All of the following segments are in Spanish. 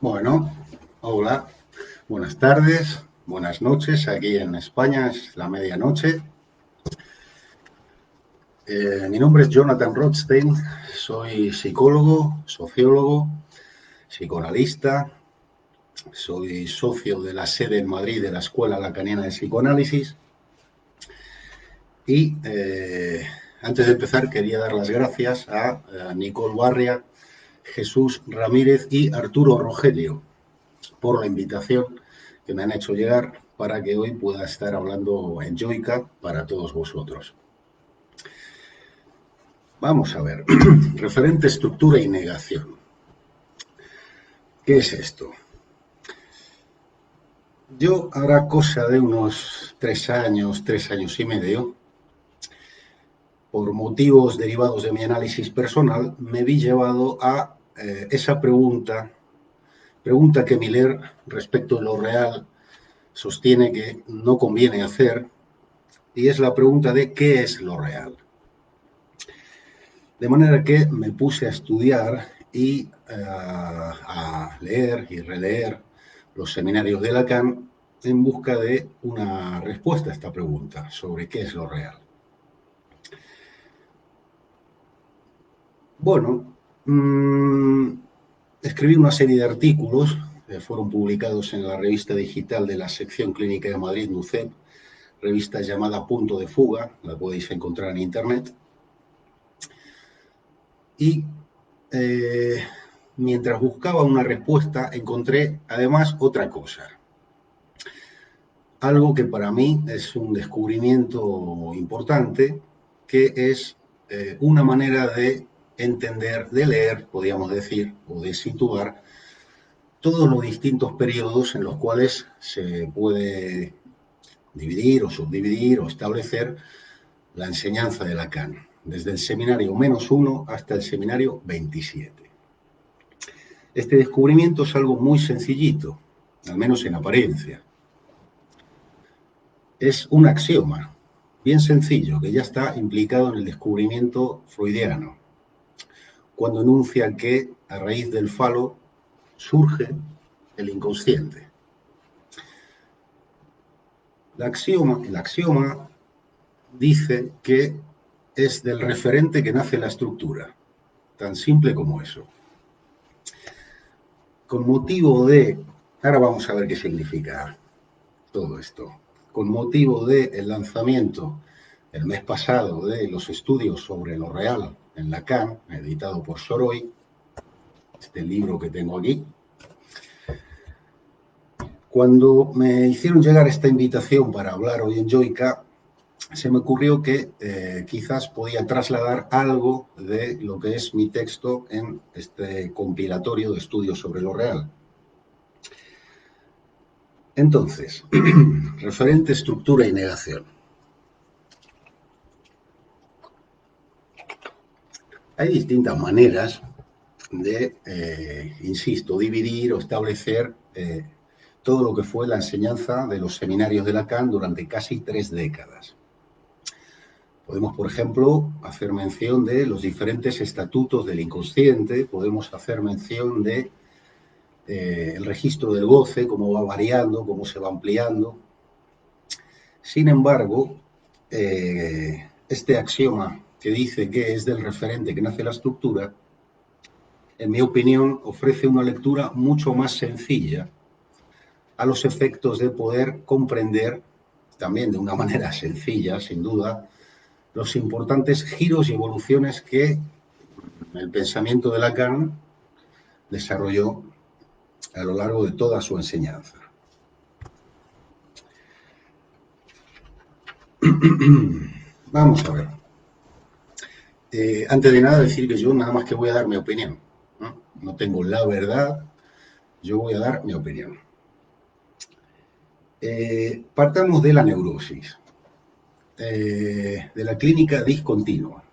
Bueno, hola, buenas tardes, buenas noches. Aquí en España es la medianoche. Mi nombre es Jonathan Rothstein, soy psicólogo, sociólogo, psicoanalista, soy socio de la sede en Madrid de la Escuela Lacaniana de Psicoanálisis y antes de empezar quería dar las gracias a Nicole Barria, Jesús Ramírez y Arturo Rogelio por la invitación que me han hecho llegar para que hoy pueda estar hablando en Yoica para todos vosotros. Vamos a ver, referente estructura y negación. ¿Qué es esto? Yo hará cosa de unos 3 años y medio, por motivos derivados de mi análisis personal, me vi llevado a esa pregunta que Miller, respecto de lo real, sostiene que no conviene hacer, y es la pregunta de ¿qué es lo real? De manera que me puse a estudiar y a leer y releer los seminarios de Lacan en busca de una respuesta a esta pregunta sobre qué es lo real. Bueno, escribí una serie de artículos que fueron publicados en la revista digital de la sección clínica de Madrid, NUCEP, revista llamada Punto de Fuga, la podéis encontrar en internet. Y mientras buscaba una respuesta, encontré además otra cosa. Algo que para mí es un descubrimiento importante, que es una manera de entender, de leer, podríamos decir, o de situar todos los distintos periodos en los cuales se puede dividir o subdividir o establecer la enseñanza de Lacan, desde el seminario -1 hasta el seminario 27. Este descubrimiento es algo muy sencillito, al menos en apariencia. Es un axioma, bien sencillo, que ya está implicado en el descubrimiento freudiano, cuando enuncia que a raíz del falo surge el inconsciente. El axioma dice que es del referente que nace la estructura, tan simple como eso. Con motivo de, ahora vamos a ver qué significa todo esto, con motivo del lanzamiento el mes pasado de los estudios sobre lo real en Lacan, editado por Soroy, este libro que tengo aquí. Cuando me hicieron llegar esta invitación para hablar hoy en Yoica, se me ocurrió que quizás podía trasladar algo de lo que es mi texto en este compilatorio de estudios sobre lo real. Entonces, referente estructura y negación. Hay distintas maneras de, insisto, dividir o establecer todo lo que fue la enseñanza de los seminarios de Lacan durante casi 3 décadas. Podemos, por ejemplo, hacer mención de los diferentes estatutos del inconsciente, podemos hacer mención de el registro del goce, cómo va variando, cómo se va ampliando. Sin embargo, este axioma que dice que es del referente que nace la estructura, en mi opinión, ofrece una lectura mucho más sencilla a los efectos de poder comprender, también de una manera sencilla, sin duda, los importantes giros y evoluciones que el pensamiento de Lacan desarrolló a lo largo de toda su enseñanza. Vamos a ver. Antes de nada, decir que yo nada más que voy a dar mi opinión. No tengo la verdad, yo voy a dar mi opinión. Partamos de la neurosis, de la clínica discontinua,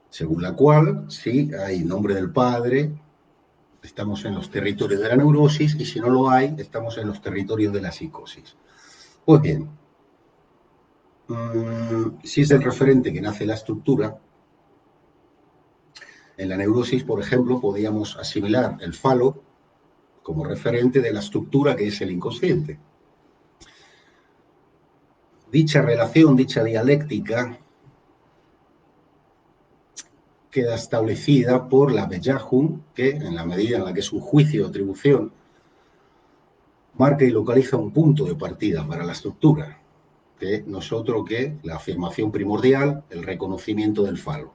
según la cual, sí, hay nombre del padre, estamos en los territorios de la neurosis, y si no lo hay, estamos en los territorios de la psicosis. Pues bien, si es el referente que nace la estructura, en la neurosis, por ejemplo, podríamos asimilar el falo como referente de la estructura que es el inconsciente. Dicha relación, dicha dialéctica, queda establecida por la Bellahum, que, en la medida en la que su juicio de atribución marca y localiza un punto de partida para la estructura, que no es otro que la afirmación primordial, el reconocimiento del falo.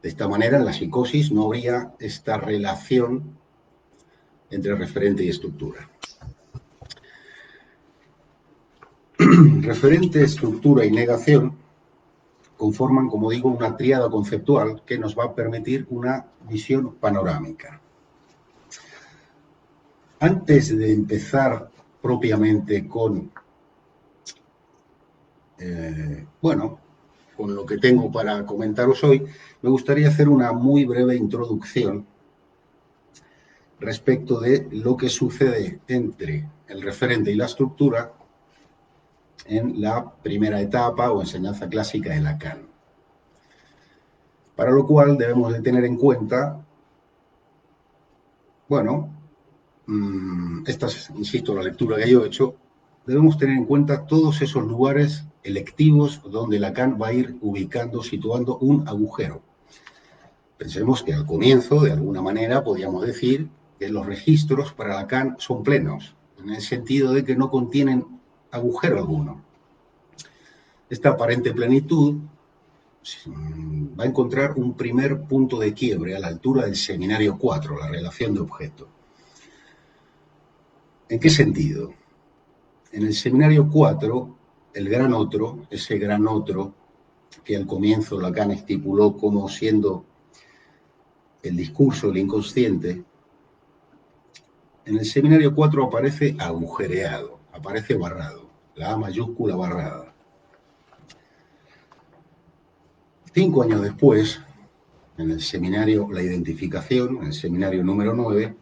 De esta manera, en la psicosis no habría esta relación entre referente y estructura. Referente, estructura y negación conforman, como digo, una tríada conceptual que nos va a permitir una visión panorámica. Antes de empezar propiamente con, con lo que tengo para comentaros hoy, me gustaría hacer una muy breve introducción respecto de lo que sucede entre el referente y la estructura en la primera etapa o enseñanza clásica de Lacan. Para lo cual debemos de tener en cuenta, esta es, insisto, la lectura que yo he hecho, debemos tener en cuenta todos esos lugares electivos donde Lacan va a ir ubicando, situando un agujero. Pensemos que al comienzo, de alguna manera, podríamos decir que los registros para Lacan son plenos, en el sentido de que no contienen agujero alguno. Esta aparente plenitud va a encontrar un primer punto de quiebre a la altura del seminario 4, la relación de objeto. ¿En qué sentido? En el seminario 4, el gran otro, ese gran otro que al comienzo Lacan estipuló como siendo el discurso del inconsciente, en el seminario 4 aparece agujereado, aparece barrado, la A mayúscula barrada. 5 años después, en el seminario La Identificación, en el seminario número 9,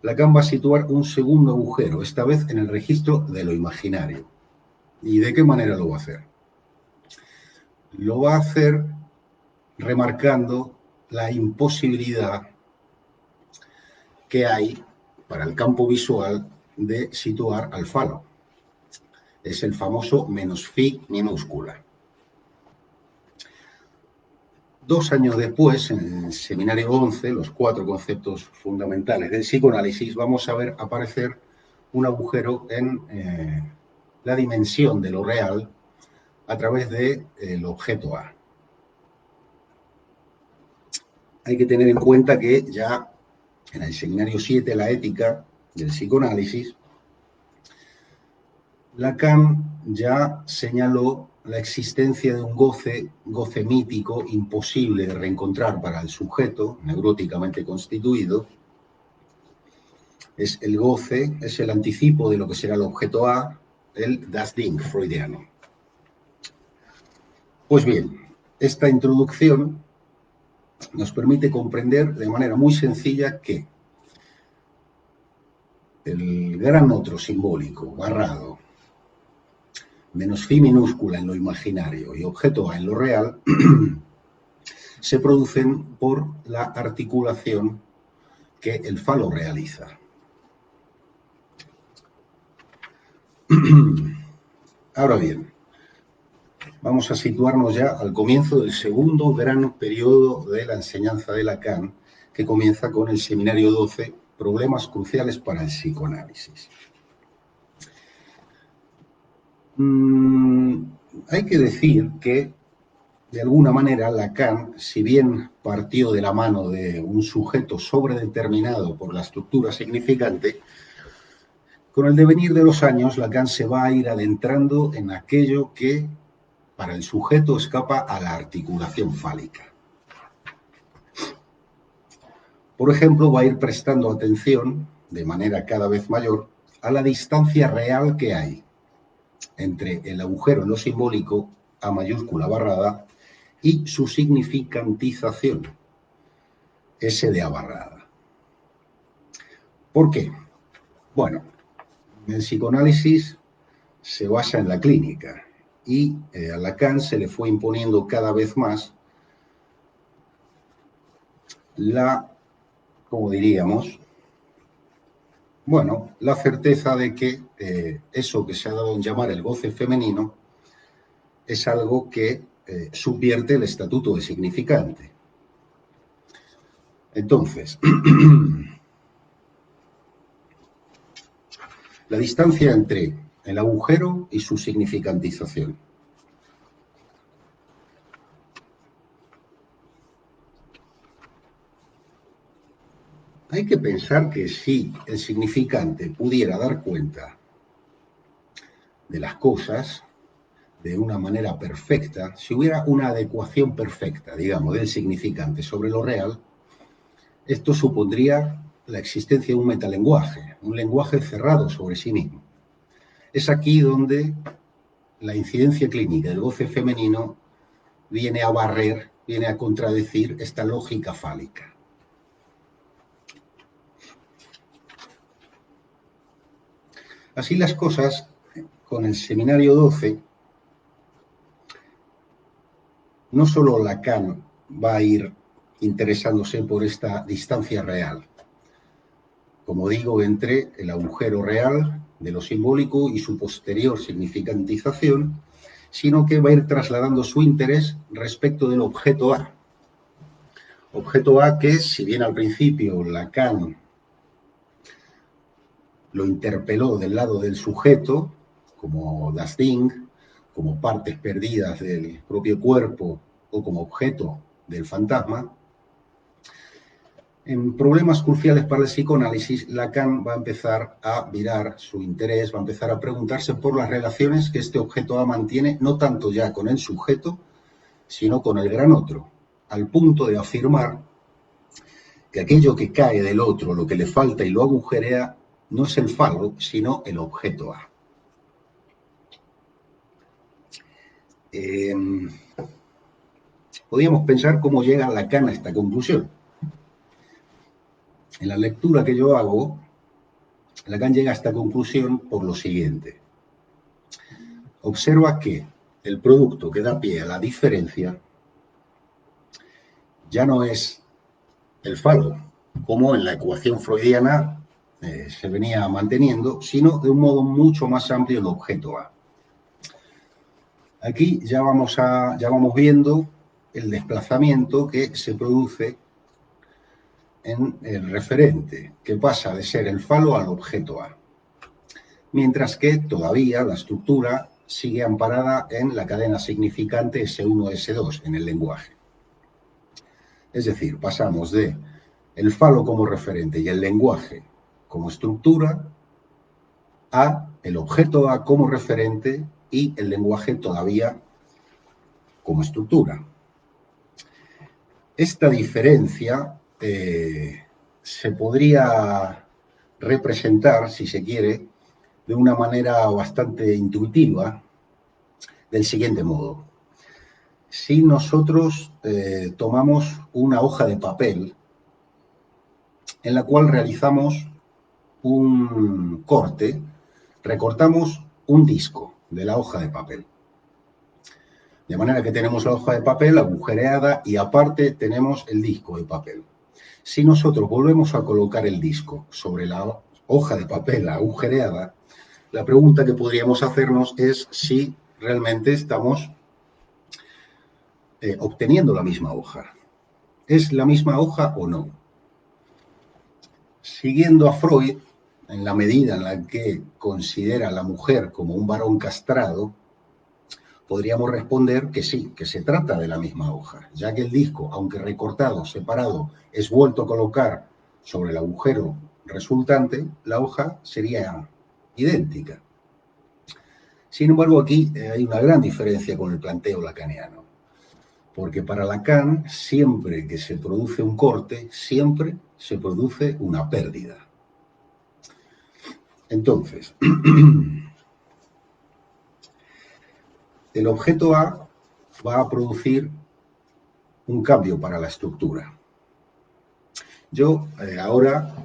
Lacan va a situar un segundo agujero, esta vez en el registro de lo imaginario. ¿Y de qué manera lo va a hacer? Lo va a hacer remarcando la imposibilidad que hay para el campo visual de situar al falo. Es el famoso menos phi minúscula. 2 años después, en el seminario 11, los 4 conceptos fundamentales del psicoanálisis, vamos a ver aparecer un agujero en la dimensión de lo real a través del objeto A. Hay que tener en cuenta que ya en el seminario 7, la ética del psicoanálisis, Lacan ya señaló la existencia de un goce mítico imposible de reencontrar para el sujeto neuróticamente constituido. Es el goce, es el anticipo de lo que será el objeto A, el Das Ding freudiano. Pues bien, esta introducción nos permite comprender de manera muy sencilla que el gran otro simbólico, barrado, menos phi minúscula en lo imaginario y objeto A en lo real, se producen por la articulación que el falo realiza. Ahora bien, vamos a situarnos ya al comienzo del segundo gran periodo de la enseñanza de Lacan, que comienza con el seminario 12, Problemas cruciales para el psicoanálisis. Hay que decir que de alguna manera, Lacan, si bien partió de la mano de un sujeto sobredeterminado por la estructura significante, con el devenir de los años, Lacan se va a ir adentrando en aquello que para el sujeto escapa a la articulación fálica. Por ejemplo, va a ir prestando atención, de manera cada vez mayor, a la distancia real que hay entre el agujero en lo simbólico, A mayúscula barrada, y su significantización, S de A barrada. ¿Por qué? Bueno, el psicoanálisis se basa en la clínica y a Lacan se le fue imponiendo cada vez más ¿cómo diríamos? Bueno, la certeza de que eso que se ha dado en llamar el goce femenino es algo que subvierte el estatuto de significante. Entonces, la distancia entre el agujero y su significantización. Hay que pensar que si el significante pudiera dar cuenta de las cosas de una manera perfecta, si hubiera una adecuación perfecta, digamos, del significante sobre lo real, esto supondría la existencia de un metalenguaje, un lenguaje cerrado sobre sí mismo. Es aquí donde la incidencia clínica del goce femenino viene a barrer, viene a contradecir esta lógica fálica. Así las cosas, con el seminario 12, no solo Lacan va a ir interesándose por esta distancia real, como digo, entre el agujero real de lo simbólico y su posterior significantización, sino que va a ir trasladando su interés respecto del objeto A. Objeto A que, si bien al principio Lacan lo interpeló del lado del sujeto, como das Ding, como partes perdidas del propio cuerpo o como objeto del fantasma, en problemas cruciales para el psicoanálisis, Lacan va a empezar a virar su interés, va a empezar a preguntarse por las relaciones que este objeto A mantiene, no tanto ya con el sujeto, sino con el gran otro, al punto de afirmar que aquello que cae del otro, lo que le falta y lo agujerea, no es el falo, sino el objeto A. Podríamos pensar cómo llega Lacan a esta conclusión. En la lectura que yo hago, Lacan llega a esta conclusión por lo siguiente. Observa que el producto que da pie a la diferencia ya no es el falo, como en la ecuación freudiana se venía manteniendo, sino de un modo mucho más amplio el objeto A. Aquí ya vamos viendo el desplazamiento que se produce en el referente, que pasa de ser el falo al objeto A. Mientras que todavía la estructura sigue amparada en la cadena significante S1, S2, en el lenguaje. Es decir, pasamos de el falo como referente y el lenguaje como estructura a el objeto A como referente y el lenguaje todavía como estructura. Esta diferencia se podría representar, si se quiere, de una manera bastante intuitiva, del siguiente modo. Si nosotros tomamos una hoja de papel en la cual realizamos un corte, recortamos un disco de la hoja de papel. De manera que tenemos la hoja de papel agujereada y aparte tenemos el disco de papel. Si nosotros volvemos a colocar el disco sobre la hoja de papel agujereada, la pregunta que podríamos hacernos es si realmente estamos obteniendo la misma hoja. ¿Es la misma hoja o no? Siguiendo a Freud, en la medida en la que considera a la mujer como un varón castrado, podríamos responder que sí, que se trata de la misma hoja, ya que el disco, aunque recortado, separado, es vuelto a colocar sobre el agujero resultante, la hoja sería idéntica. Sin embargo, aquí hay una gran diferencia con el planteo lacaniano, porque para Lacan, siempre que se produce un corte, siempre se produce una pérdida. Entonces, el objeto A va a producir un cambio para la estructura. Yo ahora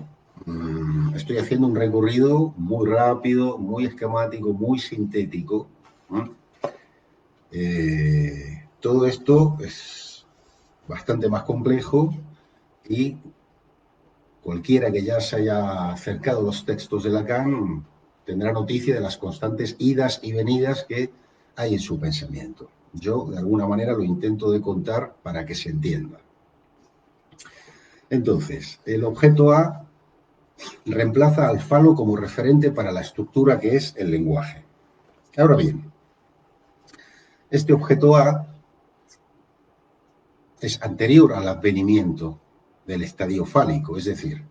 estoy haciendo un recorrido muy rápido, muy esquemático, muy sintético. Todo esto es bastante más complejo y cualquiera que ya se haya acercado a los textos de Lacan tendrá noticia de las constantes idas y venidas que hay en su pensamiento. Yo, de alguna manera, lo intento de contar para que se entienda. Entonces, el objeto A reemplaza al falo como referente para la estructura que es el lenguaje. Ahora bien, este objeto A es anterior al advenimiento del estadio fálico, es decir,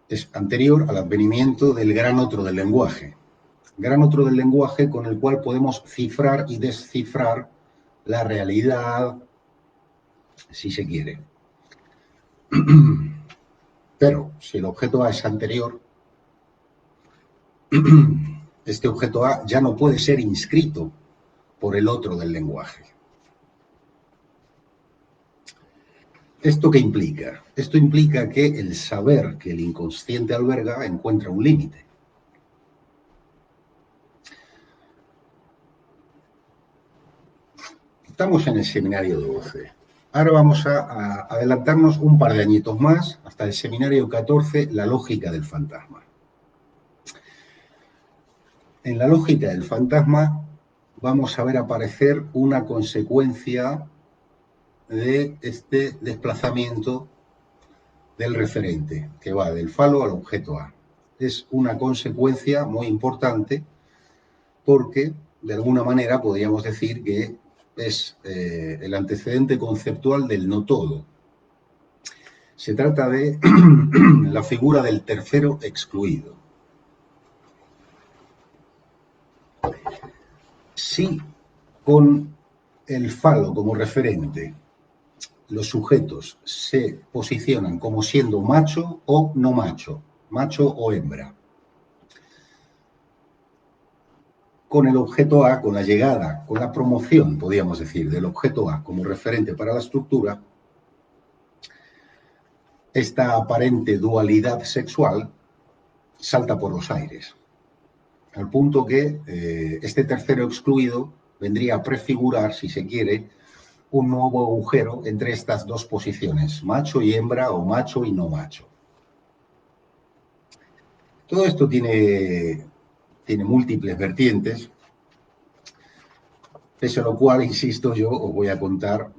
es anterior al advenimiento del gran otro del lenguaje. Gran otro del lenguaje con el cual podemos cifrar y descifrar la realidad, si se quiere. Pero si el objeto A es anterior, este objeto A ya no puede ser inscrito por el otro del lenguaje. ¿Esto qué implica? Esto implica que el saber que el inconsciente alberga encuentra un límite. Estamos en el seminario 12. Ahora vamos a adelantarnos un par de añitos más, hasta el seminario 14, la lógica del fantasma. En la lógica del fantasma vamos a ver aparecer una consecuencia de este desplazamiento del referente, que va del falo al objeto A. Es una consecuencia muy importante porque, de alguna manera, podríamos decir que es el antecedente conceptual del no todo. Se trata de la figura del tercero excluido. Si con el falo como referente los sujetos se posicionan como siendo macho o no macho, macho o hembra, con el objeto A, con la llegada, con la promoción, podríamos decir, del objeto A como referente para la estructura, esta aparente dualidad sexual salta por los aires, al punto que este tercero excluido vendría a prefigurar, si se quiere, un nuevo agujero entre estas dos posiciones, macho y hembra o macho y no macho. Todo esto tiene múltiples vertientes, pese a lo cual, insisto, yo os voy a contar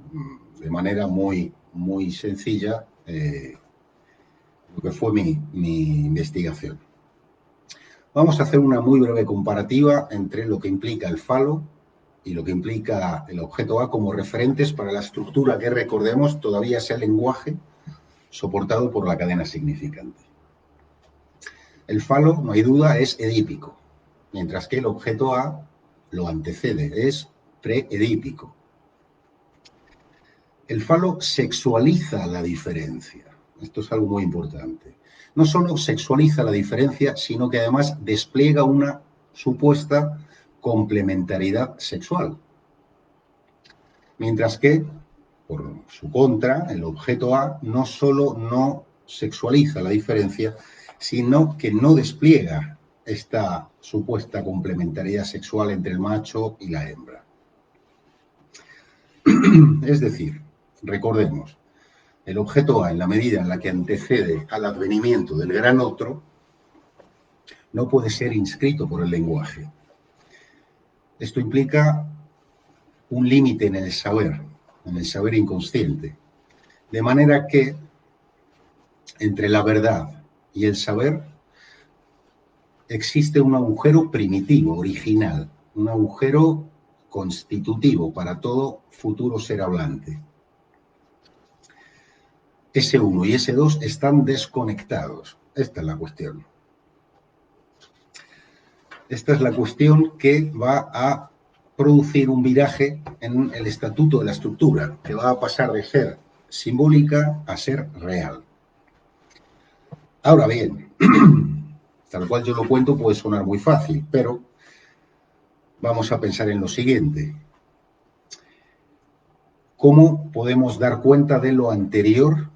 de manera muy sencilla lo que fue mi investigación. Vamos a hacer una muy breve comparativa entre lo que implica el falo y lo que implica el objeto A como referentes para la estructura que, recordemos, todavía es el lenguaje soportado por la cadena significante. El falo, no hay duda, es edípico, mientras que el objeto A lo antecede, es preedípico. El falo sexualiza la diferencia. Esto es algo muy importante. No solo sexualiza la diferencia, sino que además despliega una supuesta complementariedad sexual. Mientras que, por su contra, el objeto A no solo no sexualiza la diferencia, sino que no despliega esta supuesta complementariedad sexual entre el macho y la hembra. Es decir, recordemos, el objeto A, en la medida en la que antecede al advenimiento del gran otro, no puede ser inscrito por el lenguaje. Esto implica un límite en el saber inconsciente, de manera que entre la verdad y el saber existe un agujero primitivo, original, un agujero constitutivo para todo futuro ser hablante. S1 y S2 están desconectados. Esta es la cuestión. Esta es la cuestión que va a producir un viraje en el estatuto de la estructura, que va a pasar de ser simbólica a ser real. Ahora bien, tal cual yo lo cuento puede sonar muy fácil, pero vamos a pensar en lo siguiente. ¿Cómo podemos dar cuenta de lo anterior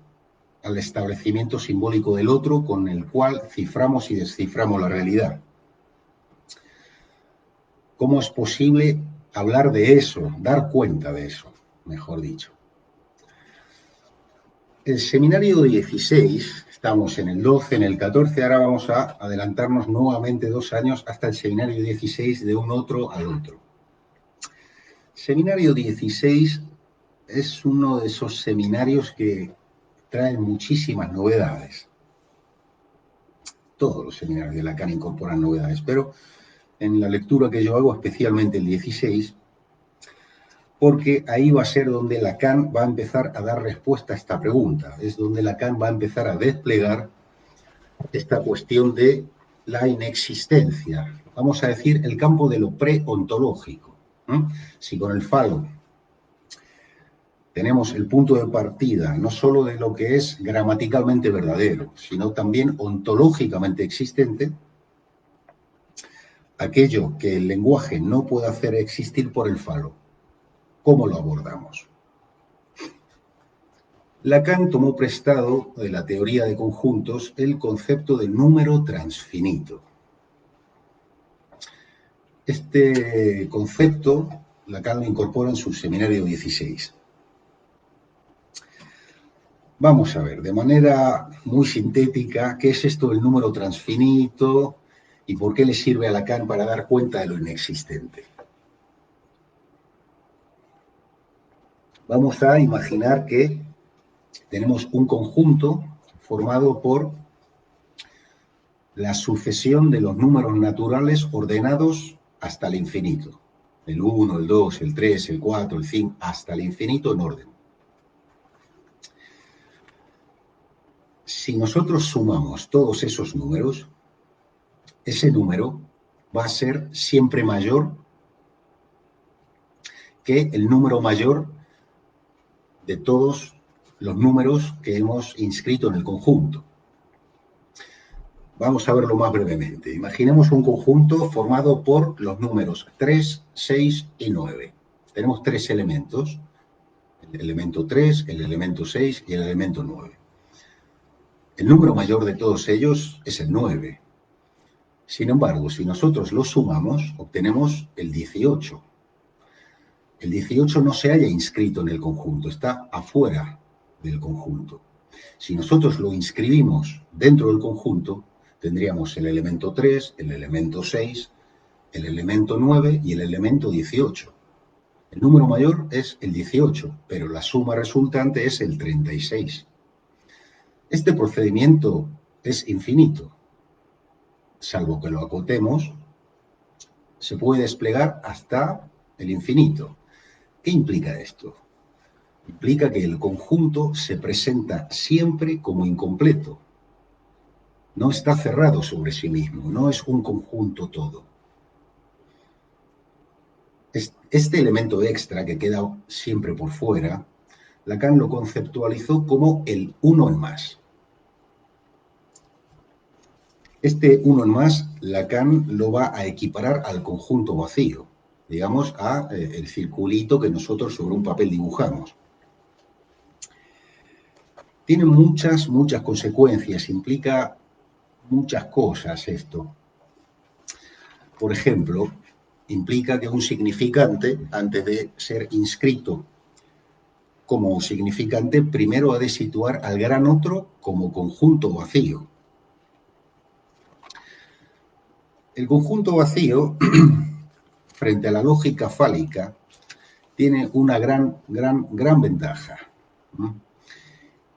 al establecimiento simbólico del otro con el cual ciframos y desciframos la realidad? ¿Cómo es posible hablar de eso, dar cuenta de eso, mejor dicho? El seminario 16, estamos en el 12, en el 14, ahora vamos a adelantarnos nuevamente 2 años hasta el seminario 16 de un otro al otro. Seminario 16 es uno de esos seminarios que traen muchísimas novedades. Todos los seminarios de Lacan incorporan novedades, pero en la lectura que yo hago, especialmente el 16, porque ahí va a ser donde Lacan va a empezar a dar respuesta a esta pregunta. Es donde Lacan va a empezar a desplegar esta cuestión de la inexistencia. Vamos a decir, el campo de lo preontológico. Si con el falo tenemos el punto de partida no solo de lo que es gramaticalmente verdadero, sino también ontológicamente existente, aquello que el lenguaje no puede hacer existir por el falo, ¿cómo lo abordamos? Lacan tomó prestado de la teoría de conjuntos el concepto del número transfinito. Este concepto Lacan lo incorpora en su seminario 16. Vamos a ver, de manera muy sintética, ¿qué es esto del número transfinito y por qué le sirve a Lacan para dar cuenta de lo inexistente? Vamos a imaginar que tenemos un conjunto formado por la sucesión de los números naturales ordenados hasta el infinito. El 1, el 2, el 3, el 4, el 5, hasta el infinito en orden. Si nosotros sumamos todos esos números, ese número va a ser siempre mayor que el número mayor de todos los números que hemos inscrito en el conjunto. Vamos a verlo más brevemente. Imaginemos un conjunto formado por los números 3, 6 y 9. Tenemos 3 elementos, el elemento 3, el elemento 6 y el elemento 9. El número mayor de todos ellos es el 9. Sin embargo, si nosotros lo sumamos, obtenemos el 18. El 18 no se halla inscrito en el conjunto, está afuera del conjunto. Si nosotros lo inscribimos dentro del conjunto, tendríamos el elemento 3, el elemento 6, el elemento 9 y el elemento 18. El número mayor es el 18, pero la suma resultante es el 36. Este procedimiento es infinito. Salvo que lo acotemos, se puede desplegar hasta el infinito. ¿Qué implica esto? Implica que el conjunto se presenta siempre como incompleto. No está cerrado sobre sí mismo, no es un conjunto todo. Este elemento extra que queda siempre por fuera, Lacan lo conceptualizó como el uno en más. Este uno en más, Lacan lo va a equiparar al conjunto vacío, digamos, a el circulito que nosotros sobre un papel dibujamos. Tiene muchas consecuencias, implica muchas cosas esto. Por ejemplo, implica que un significante, antes de ser inscrito como significante, primero ha de situar al gran otro como conjunto vacío. El conjunto vacío, frente a la lógica fálica, tiene una gran ventaja.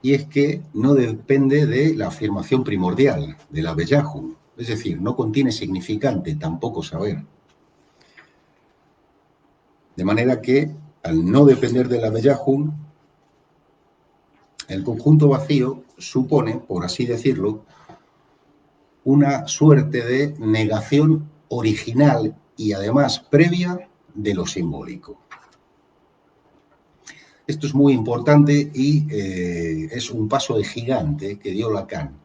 Y es que no depende de la afirmación primordial, de la Bellahum. Es decir, no contiene significante, tampoco saber. De manera que, al no depender de la Bellahun, el conjunto vacío supone, por así decirlo, una suerte de negación original y además previa de lo simbólico. Esto es muy importante y es un paso de gigante que dio Lacan,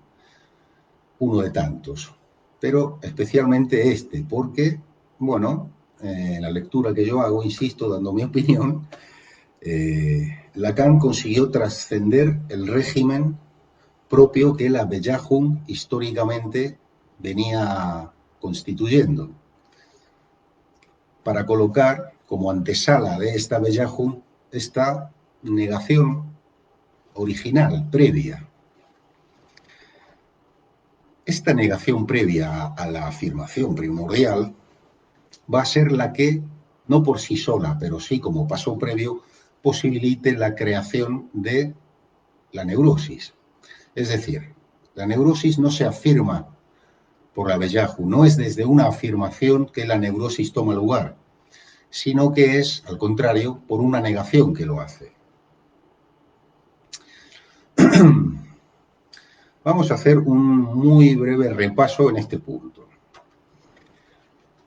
uno de tantos, pero especialmente este, porque, bueno, la lectura que yo hago, insisto, dando mi opinión, Lacan consiguió trascender el régimen propio que la Bellahun históricamente venía constituyendo, para colocar como antesala de esta Bellahun esta negación original, previa. Esta negación previa a la afirmación primordial va a ser la que, no por sí sola, pero sí como paso previo, posibilite la creación de la neurosis. Es decir, la neurosis no se afirma por la Bellahun, no es desde una afirmación que la neurosis toma lugar, sino que es, al contrario, por una negación que lo hace. Vamos a hacer un muy breve repaso en este punto.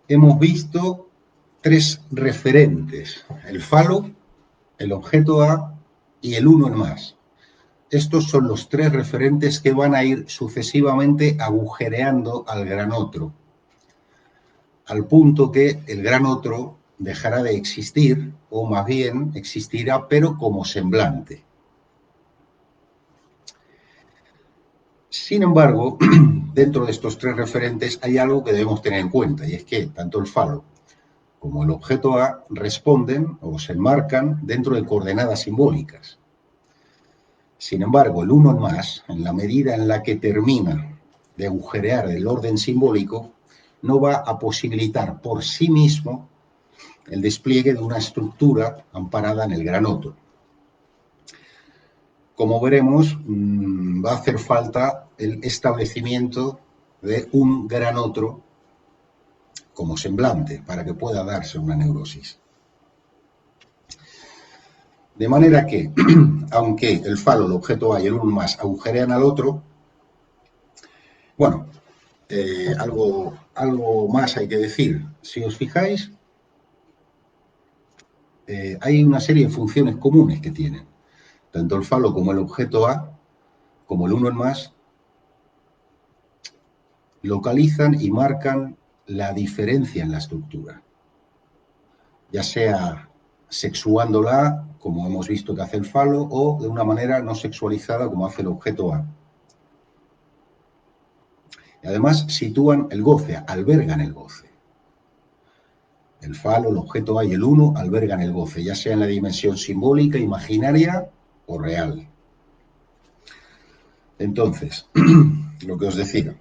Hemos visto tres referentes: el falo, el objeto A y el uno en más. Estos son los tres referentes que van a ir sucesivamente agujereando al gran otro, al punto que el gran otro dejará de existir, o más bien existirá, pero como semblante. Sin embargo, dentro de estos tres referentes hay algo que debemos tener en cuenta, y es que tanto el falo como el objeto A responden o se enmarcan dentro de coordenadas simbólicas. Sin embargo, el uno en más, en la medida en la que termina de agujerear el orden simbólico, no va a posibilitar por sí mismo el despliegue de una estructura amparada en el gran otro. Como veremos, va a hacer falta el establecimiento de un gran otro como semblante para que pueda darse una neurosis. De manera que, aunque el falo, el objeto A y el uno más agujerean al otro, bueno, algo más hay que decir. Si os fijáis, hay una serie de funciones comunes que tienen. Tanto el falo como el objeto A, como el uno en más, localizan y marcan la diferencia en la estructura, ya sea sexuándola, como hemos visto que hace el falo, o de una manera no sexualizada, como hace el objeto A. Y además sitúan el goce, albergan el goce. El falo, el objeto A y el uno albergan el goce, ya sea en la dimensión simbólica, imaginaria o real. Entonces, lo que os decía,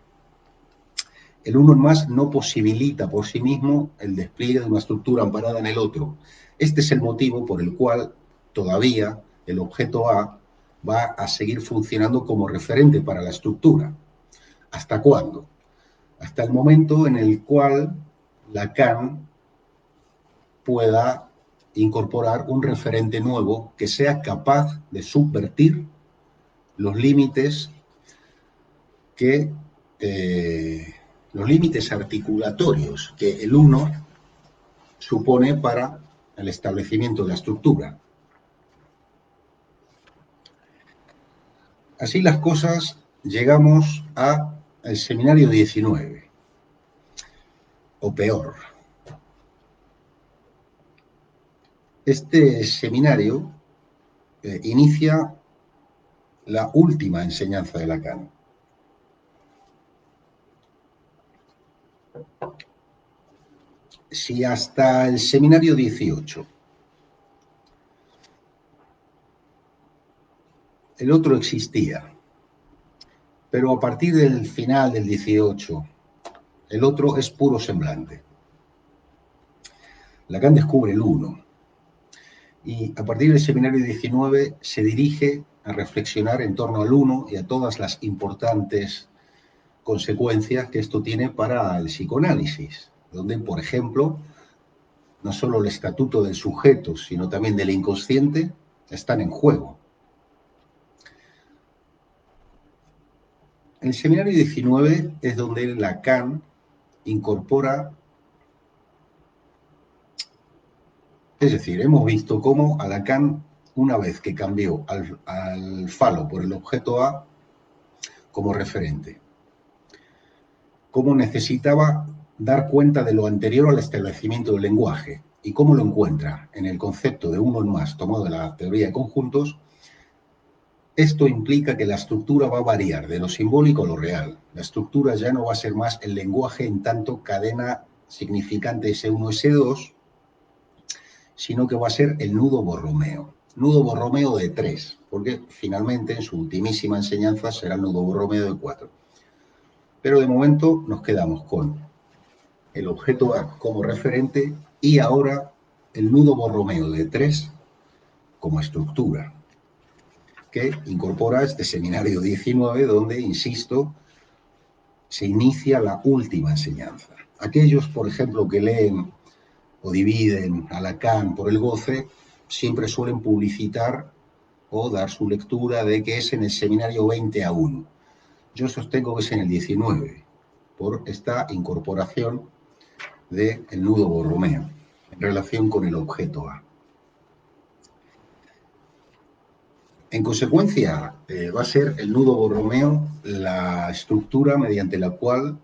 el uno en más no posibilita por sí mismo el despliegue de una estructura amparada en el otro. Este es el motivo por el cual todavía el objeto A va a seguir funcionando como referente para la estructura. ¿Hasta cuándo? Hasta el momento en el cual Lacan pueda incorporar un referente nuevo que sea capaz de subvertir los límites los límites articulatorios que el uno supone para el establecimiento de la estructura. Así las cosas, llegamos al seminario 19, o peor. Este seminario inicia la última enseñanza de Lacan. Si hasta el seminario 18 el otro existía, pero a partir del final del 18 el otro es puro semblante. Lacan descubre el uno y a partir del seminario 19 se dirige a reflexionar en torno al uno y a todas las importantes consecuencias que esto tiene para el psicoanálisis, donde, por ejemplo, no solo el estatuto del sujeto, sino también del inconsciente, están en juego. En el seminario 19 es donde Lacan incorpora, es decir, hemos visto cómo a Lacan, una vez que cambió al falo por el objeto A como referente, cómo necesitaba dar cuenta de lo anterior al establecimiento del lenguaje y cómo lo encuentra en el concepto de uno en más tomado de la teoría de conjuntos. Esto implica que la estructura va a variar de lo simbólico a lo real. La estructura ya no va a ser más el lenguaje en tanto cadena significante S1, S2, sino que va a ser el nudo Borromeo. Nudo Borromeo de 3, porque finalmente en su ultimísima enseñanza será el nudo Borromeo de 4. Pero de momento nos quedamos con el objeto A como referente y ahora el nudo Borromeo de 3 como estructura, que incorpora este seminario 19 donde, insisto, se inicia la última enseñanza. Aquellos, por ejemplo, que leen o dividen a Lacan por el goce, siempre suelen publicitar o dar su lectura de que es en el seminario 20A1. Yo sostengo que es en el 19, por esta incorporación del nudo Borromeo en relación con el objeto A. En consecuencia, va a ser el nudo Borromeo la estructura mediante la cual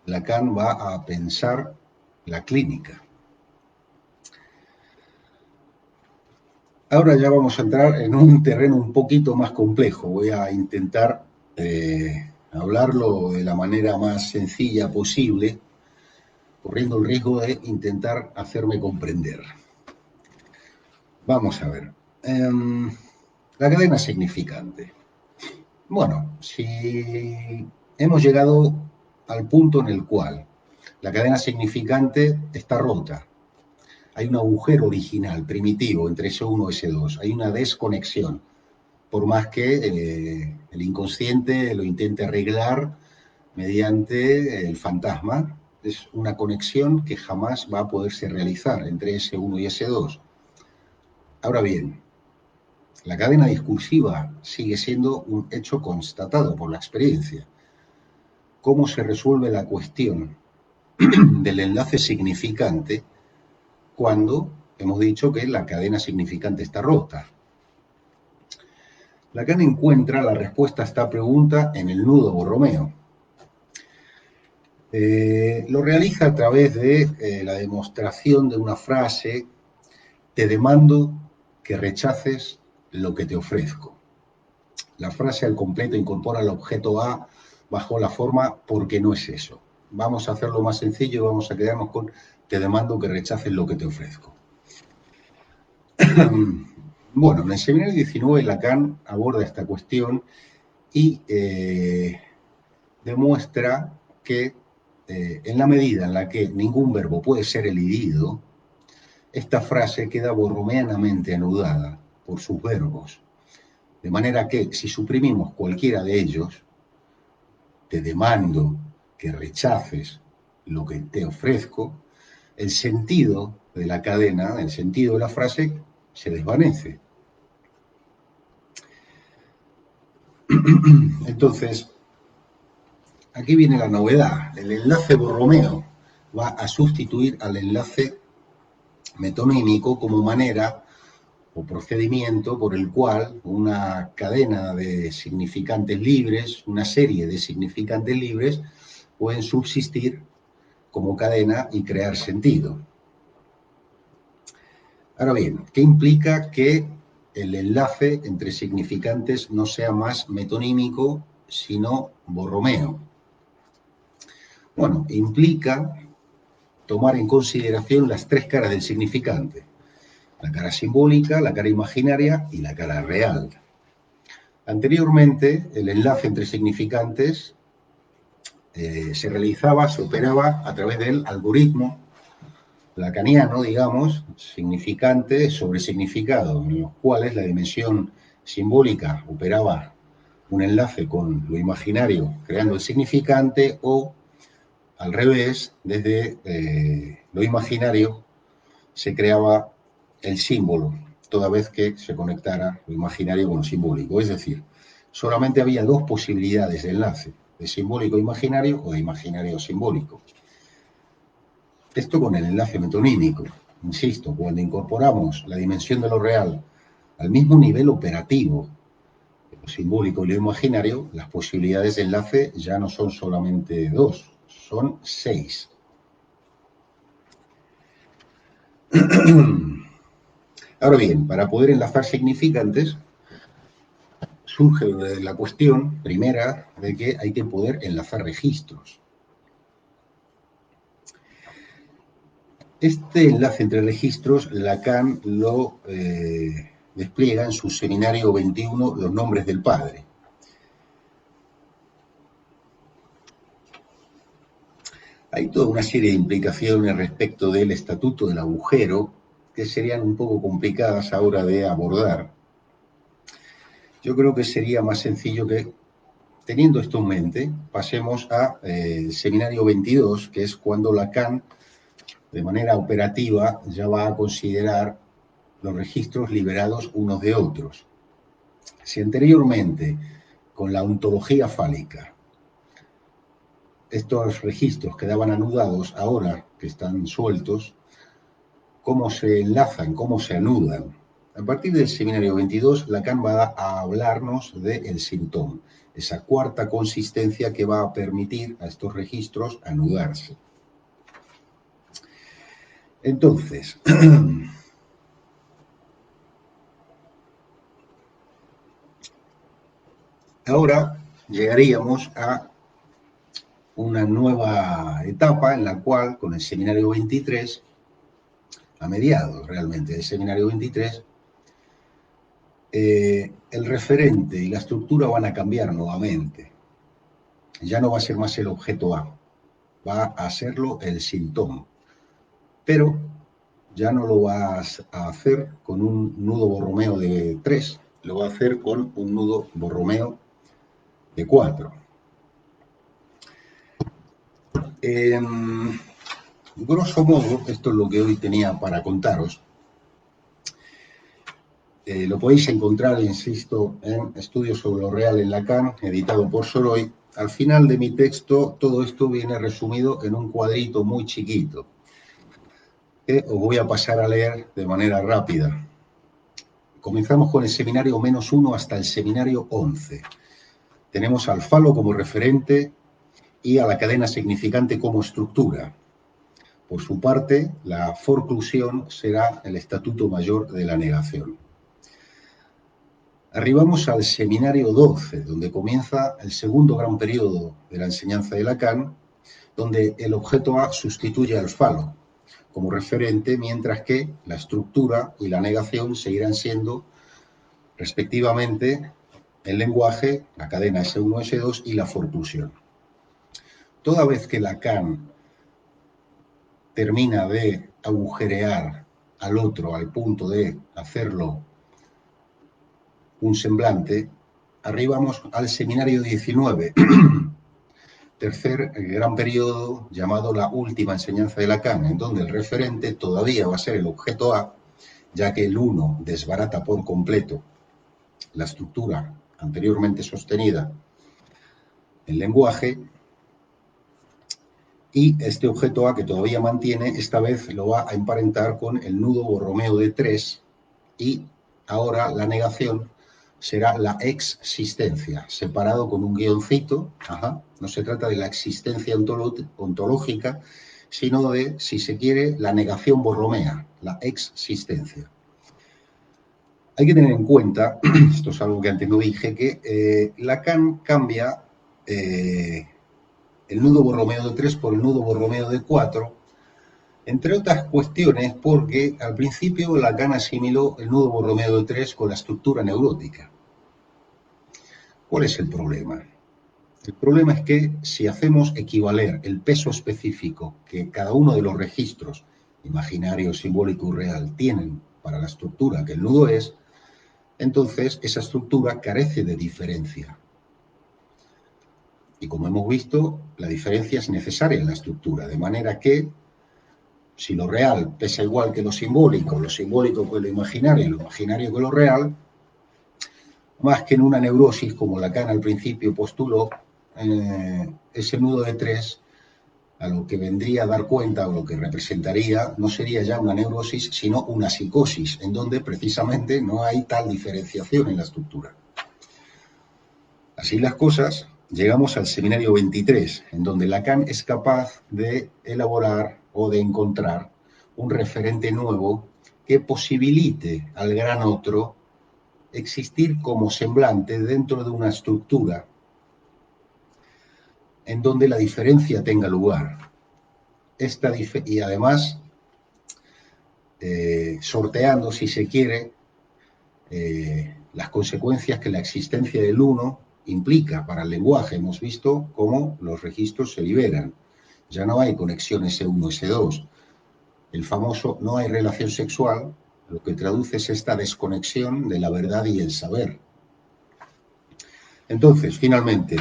Lacan va a pensar la clínica. Ahora ya vamos a entrar en un terreno un poquito más complejo. Voy a intentar hablarlo de la manera más sencilla posible, corriendo el riesgo de intentar hacerme comprender. Vamos a ver. La cadena significante. Bueno, si hemos llegado al punto en el cual la cadena significante está rota, hay un agujero original, primitivo, entre S1 y S2, hay una desconexión, por más que el inconsciente lo intente arreglar mediante el fantasma, es una conexión que jamás va a poderse realizar entre S1 y S2. Ahora bien, la cadena discursiva sigue siendo un hecho constatado por la experiencia. ¿Cómo se resuelve la cuestión del enlace significante cuando hemos dicho que la cadena significante está rota? Lacan encuentra la respuesta a esta pregunta en el nudo Borromeo. Lo realiza a través de la demostración de una frase: te demando que rechaces lo que te ofrezco. La frase al completo incorpora el objeto A bajo la forma porque no es eso. Vamos a hacerlo más sencillo y vamos a quedarnos con te demando que rechaces lo que te ofrezco. Bueno, en el seminario 19 Lacan aborda esta cuestión y demuestra que en la medida en la que ningún verbo puede ser elidido, esta frase queda borromeanamente anudada por sus verbos. De manera que si suprimimos cualquiera de ellos, te demando que rechaces lo que te ofrezco, el sentido de la cadena, el sentido de la frase se desvanece. Entonces, aquí viene la novedad. El enlace Borromeo va a sustituir al enlace metonímico como manera o procedimiento por el cual una cadena de significantes libres, una serie de significantes libres, pueden subsistir como cadena y crear sentido. Ahora bien, ¿qué implica que el enlace entre significantes no sea más metonímico, sino Borromeo? Bueno, implica tomar en consideración las tres caras del significante: la cara simbólica, la cara imaginaria y la cara real. Anteriormente, el enlace entre significantes se realizaba, se operaba a través del algoritmo lacaniano, digamos, significante sobre significado, en los cuales la dimensión simbólica operaba un enlace con lo imaginario, creando el significante, o al revés, desde lo imaginario se creaba el símbolo, toda vez que se conectara lo imaginario con lo simbólico. Es decir, solamente había dos posibilidades de enlace, de simbólico a imaginario o de imaginario a simbólico. Esto con el enlace metonímico. Insisto, cuando incorporamos la dimensión de lo real al mismo nivel operativo, lo simbólico y lo imaginario, las posibilidades de enlace ya no son solamente dos, son 6. Ahora bien, para poder enlazar significantes, surge la cuestión primera de que hay que poder enlazar registros. Este enlace entre registros, Lacan lo despliega en su seminario 21, Los nombres del padre. Hay toda una serie de implicaciones respecto del estatuto del agujero que serían un poco complicadas ahora de abordar. Yo creo que sería más sencillo que, teniendo esto en mente, pasemos al seminario 22, que es cuando Lacan, de manera operativa, ya va a considerar los registros liberados unos de otros. Si anteriormente, con la ontología fálica, estos registros quedaban anudados, ahora que están sueltos, ¿cómo se enlazan, cómo se anudan? A partir del seminario 22, Lacan va a hablarnos del sintoma, esa cuarta consistencia que va a permitir a estos registros anudarse. Entonces, ahora llegaríamos a una nueva etapa en la cual, con el seminario 23, a mediados realmente del seminario 23, el referente y la estructura van a cambiar nuevamente. Ya no va a ser más el objeto A, va a serlo el síntoma. Pero ya no lo vas a hacer con un nudo Borromeo de 3, lo va a hacer con un nudo Borromeo de 4. Grosso modo, esto es lo que hoy tenía para contaros. Lo podéis encontrar, insisto, en Estudios sobre lo Real en Lacan, editado por Soroy. Al final de mi texto, todo esto viene resumido en un cuadrito muy chiquito, que os voy a pasar a leer de manera rápida. Comenzamos con el seminario -1 hasta el seminario 11. Tenemos al falo como referente y a la cadena significante como estructura. Por su parte, la forclusión será el estatuto mayor de la negación. Arribamos al seminario 12, donde comienza el segundo gran periodo de la enseñanza de Lacan, donde el objeto A sustituye al falo como referente, mientras que la estructura y la negación seguirán siendo, respectivamente, el lenguaje, la cadena S1, S2 y la forclusión. Toda vez que Lacan termina de agujerear al otro al punto de hacerlo un semblante, arribamos al seminario 19, tercer gran periodo llamado la última enseñanza de Lacan, en donde el referente todavía va a ser el objeto A, ya que el 1 desbarata por completo la estructura anteriormente sostenida en lenguaje, y este objeto A que todavía mantiene, esta vez lo va a emparentar con el nudo Borromeo de 3, y ahora la negación será la existencia, separado con un guioncito. No se trata de la existencia ontológica, sino de, si se quiere, la negación borromea, la existencia. Hay que tener en cuenta, esto es algo que antes no dije, que Lacan cambia el nudo Borromeo de 3 por el nudo Borromeo de 4, entre otras cuestiones porque al principio Lacan asimiló el nudo Borromeo de 3 con la estructura neurótica. ¿Cuál es el problema? El problema es que si hacemos equivaler el peso específico que cada uno de los registros, imaginario, simbólico y real, tienen para la estructura que el nudo es, entonces esa estructura carece de diferencia. Y como hemos visto, la diferencia es necesaria en la estructura, de manera que si lo real pesa igual que lo simbólico que lo imaginario y lo imaginario que lo real, más que en una neurosis, como Lacan al principio postuló, ese nudo de tres, a lo que vendría a dar cuenta, o lo que representaría, no sería ya una neurosis, sino una psicosis, en donde precisamente no hay tal diferenciación en la estructura. Así las cosas, llegamos al seminario 23, en donde Lacan es capaz de elaborar o de encontrar un referente nuevo que posibilite al gran otro existir como semblante dentro de una estructura en donde la diferencia tenga lugar. Y además, sorteando, si se quiere, las consecuencias que la existencia del uno implica para el lenguaje. Hemos visto cómo los registros se liberan. Ya no hay conexión S1, S2. El famoso no hay relación sexual, lo que traduce es esta desconexión de la verdad y el saber. Entonces, finalmente,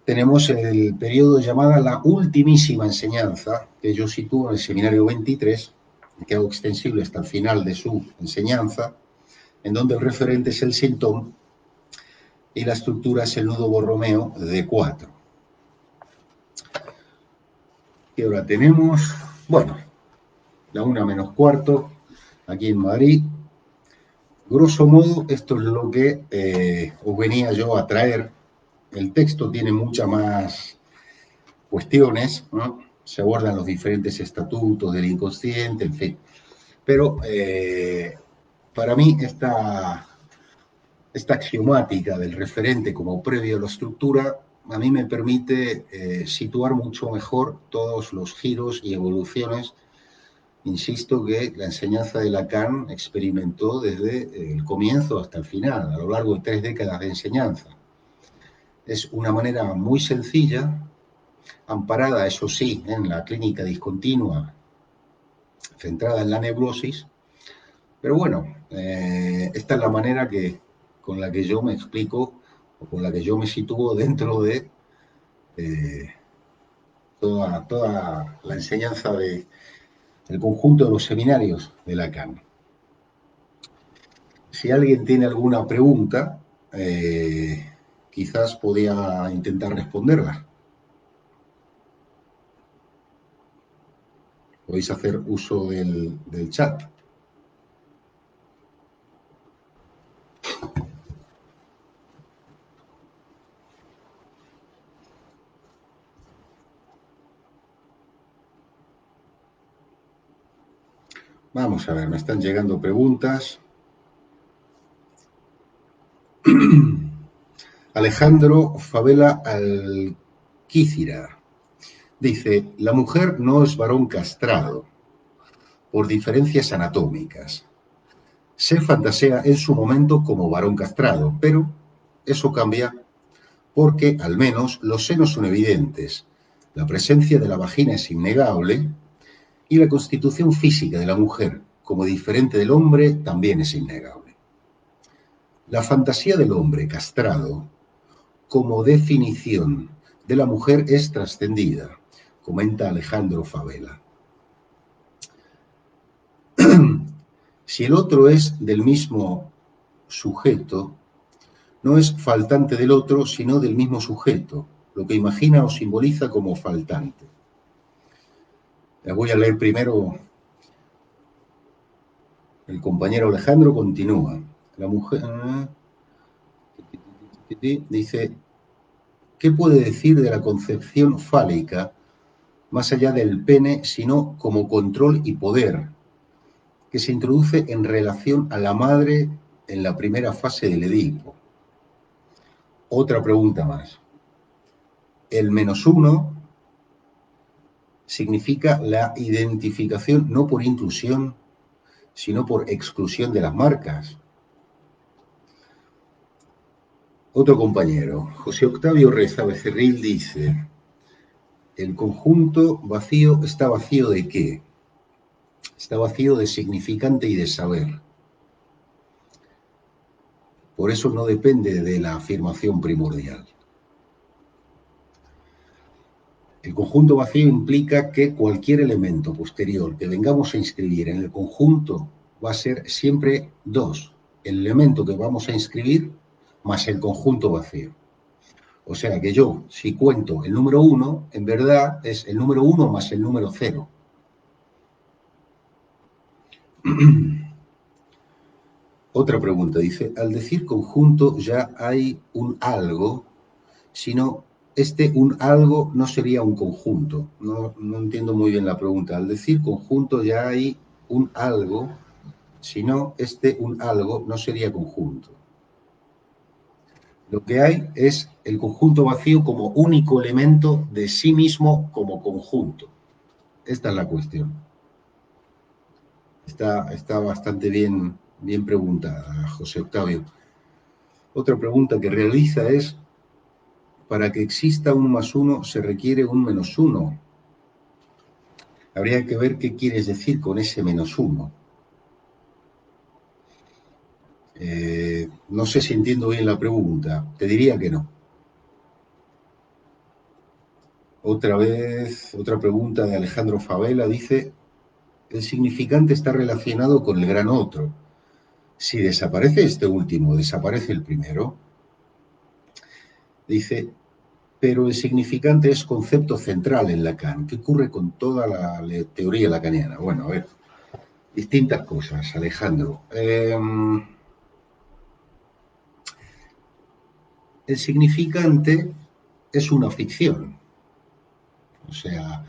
tenemos el periodo llamado la ultimísima enseñanza, que yo sitúo en el seminario 23, que hago extensible hasta el final de su enseñanza, en donde el referente es el sintón y la estructura es el nudo Borromeo de 4. ¿Qué hora tenemos? Bueno, la 1:15, aquí en Madrid. Grosso modo, esto es lo que os venía yo a traer. El texto tiene muchas más cuestiones, ¿no? Se abordan los diferentes estatutos del inconsciente, en fin. Pero para mí esta axiomática del referente como previo a la estructura a mí me permite situar mucho mejor todos los giros y evoluciones, insisto, que la enseñanza de Lacan experimentó desde el comienzo hasta el final, a lo largo de 3 décadas de enseñanza. Es una manera muy sencilla, amparada, eso sí, en la clínica discontinua, centrada en la neurosis, pero bueno, esta es la manera con la que yo me explico o con la que yo me sitúo dentro de toda la enseñanza del conjunto de los seminarios de Lacan. Si alguien tiene alguna pregunta, quizás podía intentar responderla. Podéis hacer uso del chat. Vamos a ver, me están llegando preguntas. Alejandro Favela Alquícira dice: la mujer no es varón castrado por diferencias anatómicas. Se fantasea en su momento como varón castrado, pero eso cambia porque al menos los senos son evidentes, la presencia de la vagina es innegable y la constitución física de la mujer como diferente del hombre también es innegable. La fantasía del hombre castrado como definición de la mujer es trascendida, comenta Alejandro Favela. Si el otro es del mismo sujeto, no es faltante del otro, sino del mismo sujeto, lo que imagina o simboliza como faltante. La voy a leer primero. El compañero Alejandro continúa. La mujer dice: ¿qué puede decir de la concepción fálica más allá del pene, sino como control y poder, que se introduce en relación a la madre en la primera fase del Edipo? Otra pregunta más. El -1 significa la identificación no por inclusión, sino por exclusión de las marcas. Otro compañero, José Octavio Reza Becerril, dice: el conjunto vacío ¿está vacío de qué? Está vacío de significante y de saber. Por eso no depende de la afirmación primordial. El conjunto vacío implica que cualquier elemento posterior que vengamos a inscribir en el conjunto va a ser siempre 2. El elemento que vamos a inscribir más el conjunto vacío. O sea que yo, si cuento el número 1, en verdad es el número 1 más el número 0. Otra pregunta, dice, al decir conjunto ya hay un algo, sino un algo no sería un conjunto. No entiendo muy bien la pregunta. Al decir conjunto ya hay un algo, sino un algo no sería conjunto. Lo que hay es el conjunto vacío como único elemento de sí mismo como conjunto. Esta es la cuestión. Está bastante bien preguntada, José Octavio. Otra pregunta que realiza es, para que exista un más uno se requiere un menos uno. Habría que ver qué quieres decir con ese menos uno. No sé si entiendo bien la pregunta. Te diría que no. Otra pregunta de Alejandro Favela dice, el significante está relacionado con el gran otro. Si desaparece este último, desaparece el primero. Dice, pero el significante es concepto central en Lacan. ¿Qué ocurre con toda la teoría lacaniana? Bueno, a ver, distintas cosas, Alejandro. El significante es una ficción. O sea,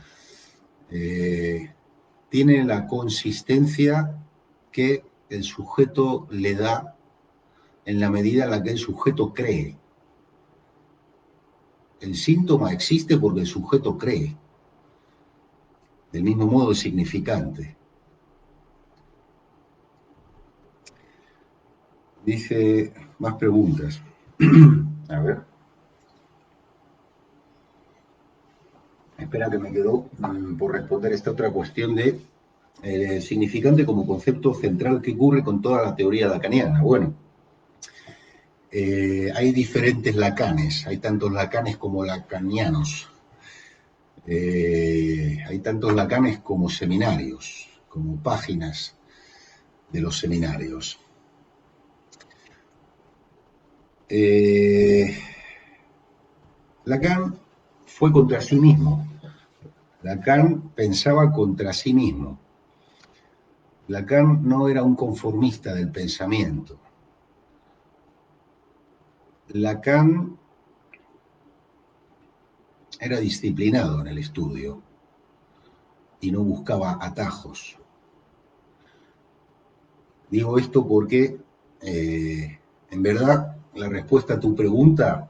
tiene la consistencia que el sujeto le da en la medida en la que el sujeto cree. El síntoma existe porque el sujeto cree. Del mismo modo el significante. Dice más preguntas. A ver. Espera que me quedó por responder esta otra cuestión de significante como concepto central que ocurre con toda la teoría lacaniana. Bueno, hay diferentes lacanes, hay tantos lacanes como lacanianos. Hay tantos lacanes como seminarios, como páginas de los seminarios. Lacan fue contra sí mismo. Lacan pensaba contra sí mismo. Lacan no era un conformista del pensamiento. Lacan era disciplinado en el estudio y no buscaba atajos. Digo esto porque, en verdad, la respuesta a tu pregunta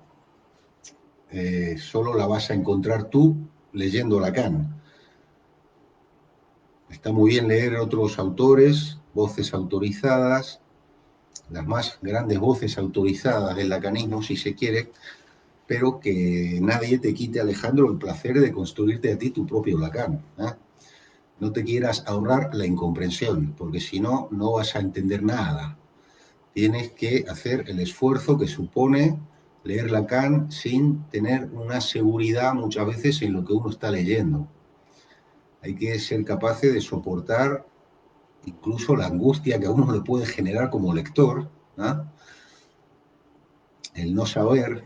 solo la vas a encontrar tú leyendo Lacan. Está muy bien leer otros autores, voces autorizadas, las más grandes voces autorizadas del lacanismo, si se quiere, pero que nadie te quite, Alejandro, el placer de construirte a ti tu propio Lacan. No te quieras ahorrar la incomprensión, porque si no, no vas a entender nada. Tienes que hacer el esfuerzo que supone leer Lacan sin tener una seguridad muchas veces en lo que uno está leyendo. Hay que ser capaces de soportar incluso la angustia que a uno le puede generar como lector, el no saber.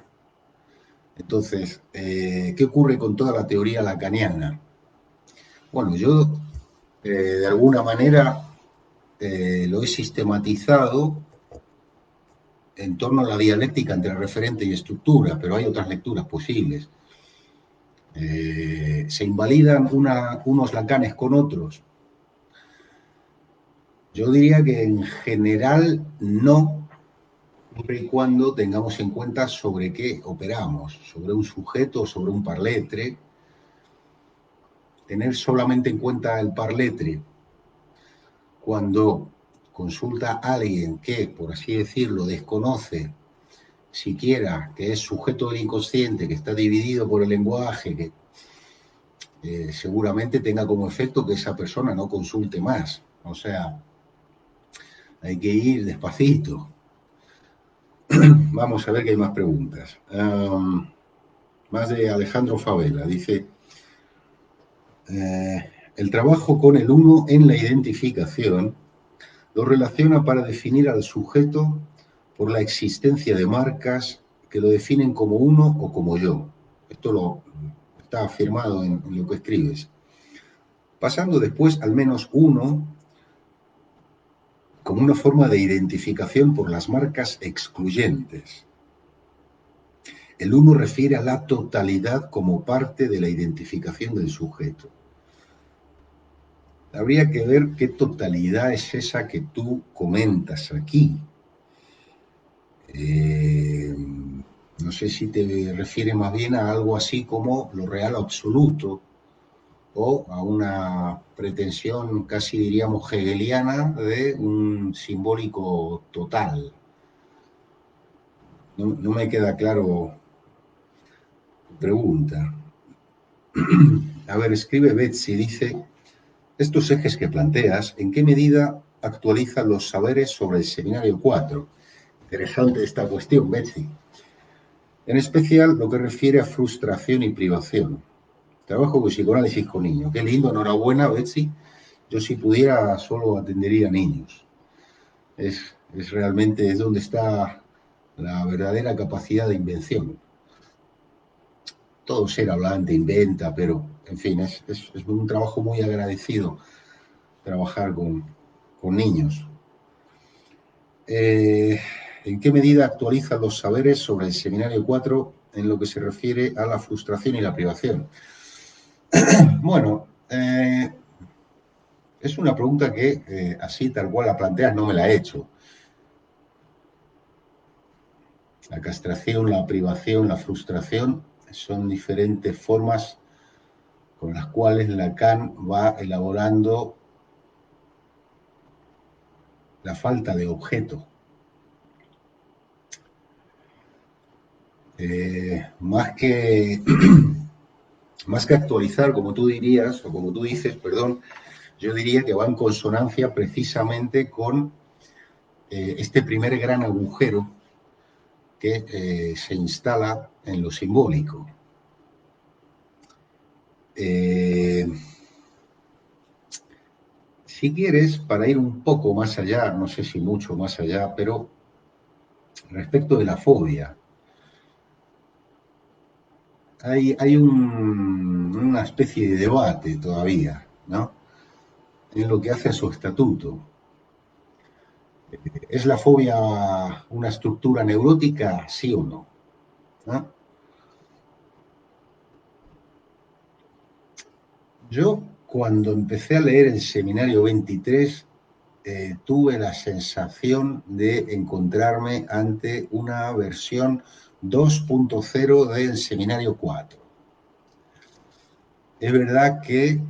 Entonces, ¿qué ocurre con toda la teoría lacaniana? Bueno, yo de alguna manera lo he sistematizado en torno a la dialéctica entre referente y estructura, pero hay otras lecturas posibles. ¿Se invalidan unos lacanes con otros? Yo diría que en general no, siempre y cuando tengamos en cuenta sobre qué operamos, sobre un sujeto, sobre un parletre. Tener solamente en cuenta el parletre cuando consulta a alguien que, por así decirlo, desconoce siquiera que es sujeto del inconsciente, que está dividido por el lenguaje, que seguramente tenga como efecto que esa persona no consulte más. O sea, hay que ir despacito. Vamos a ver que hay más preguntas. Más de Alejandro Favela. Dice, El trabajo con el uno en la identificación lo relaciona para definir al sujeto por la existencia de marcas que lo definen como uno o como yo. Esto está afirmado en lo que escribes. Pasando después al menos uno como una forma de identificación por las marcas excluyentes. El uno refiere a la totalidad como parte de la identificación del sujeto. Habría que ver qué totalidad es esa que tú comentas aquí. No sé si te refiere más bien a algo así como lo real absoluto o a una pretensión casi diríamos hegeliana de un simbólico total. No me queda claro tu pregunta. A ver, escribe Betsy, dice, estos ejes que planteas, ¿en qué medida actualizan los saberes sobre el seminario 4? Interesante esta cuestión, Betsy. En especial lo que refiere a frustración y privación. Trabajo con psicoanálisis con niños. Qué lindo, enhorabuena, Betsy. Yo si pudiera solo atendería a niños. Es realmente es donde está la verdadera capacidad de invención. Todo ser hablante inventa, pero en fin, es un trabajo muy agradecido trabajar con niños. ¿En qué medida actualizan los saberes sobre el seminario 4 en lo que se refiere a la frustración y la privación? Bueno, es una pregunta que así tal cual la planteas no me la he hecho. La castración, la privación, la frustración son diferentes formas con las cuales Lacan va elaborando la falta de objeto. Más que actualizar, como tú dirías, o como tú dices, perdón, yo diría que va en consonancia precisamente con este primer gran agujero que se instala en lo simbólico. Si quieres, para ir un poco más allá, no sé si mucho más allá, pero respecto de la fobia, hay una especie de debate todavía, ¿no? En lo que hace a su estatuto. ¿Es la fobia una estructura neurótica, sí o no? ¿No? Yo, cuando empecé a leer el Seminario 23, tuve la sensación de encontrarme ante una versión 2.0 del Seminario 4. Es verdad que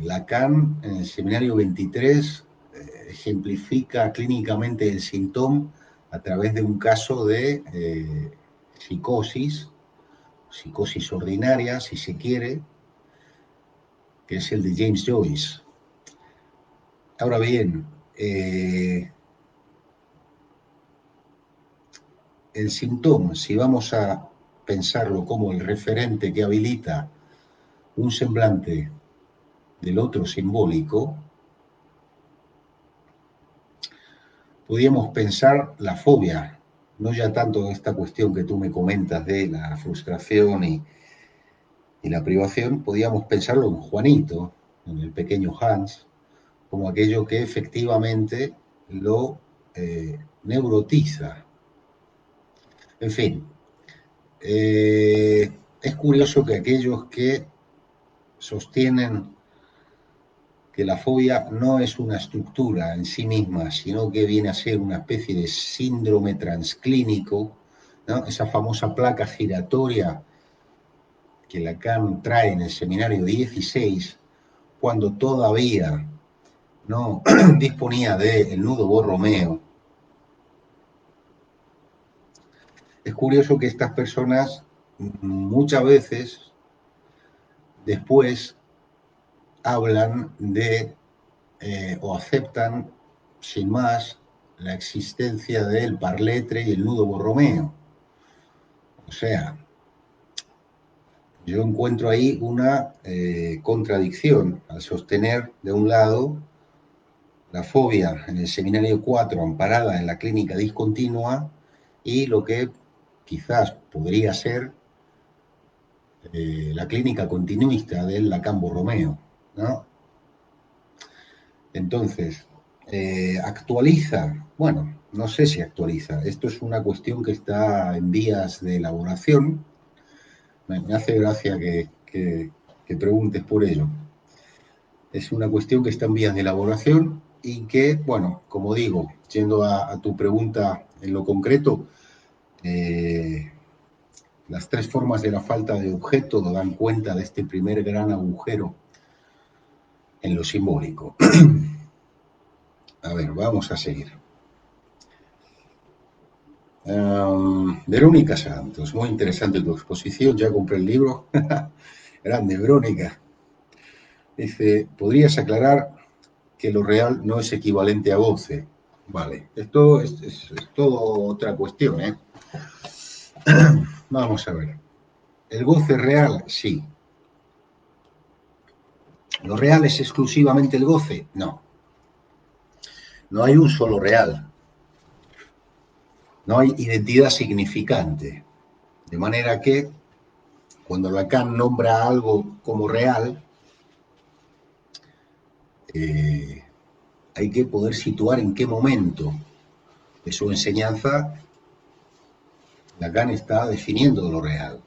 Lacan en el Seminario 23 ejemplifica clínicamente el síntoma a través de un caso de psicosis ordinaria, si se quiere, que es el de James Joyce. Ahora bien, el síntoma, si vamos a pensarlo como el referente que habilita un semblante del otro simbólico, podríamos pensar la fobia, no ya tanto esta cuestión que tú me comentas de la frustración y la privación, podríamos pensarlo en Juanito, en el pequeño Hans, como aquello que efectivamente lo neurotiza. En fin, es curioso que aquellos que sostienen que la fobia no es una estructura en sí misma, sino que viene a ser una especie de síndrome transclínico, ¿no? Esa famosa placa giratoria que Lacan trae en el seminario 16, cuando todavía no disponía del nudo Borromeo. Es curioso que estas personas muchas veces después hablan de o aceptan sin más la existencia del parletre y el nudo Borromeo. O sea, yo encuentro ahí una contradicción al sostener, de un lado, la fobia en el seminario 4 amparada en la clínica discontinua y lo que quizás podría ser la clínica continuista del Lacan Borromeo, ¿no? Entonces, actualiza, bueno, no sé si actualiza, esto es una cuestión que está en vías de elaboración, me hace gracia que preguntes por ello. Es una cuestión que está en vías de elaboración y que, bueno, como digo, yendo a tu pregunta en lo concreto, las tres formas de la falta de objeto dan cuenta de este primer gran agujero en lo simbólico. A ver, vamos a seguir. Verónica Santos, muy interesante tu exposición, ya compré el libro. Grande, Verónica. Dice, ¿podrías aclarar que lo real no es equivalente a goce? Vale, esto es todo otra cuestión, ¿eh? Vamos a ver. ¿El goce real? Sí. ¿Lo real es exclusivamente el goce? No. No hay un solo real. No hay identidad significante. De manera que cuando Lacan nombra algo como real, hay que poder situar en qué momento de su enseñanza Lacan está definiendo lo real.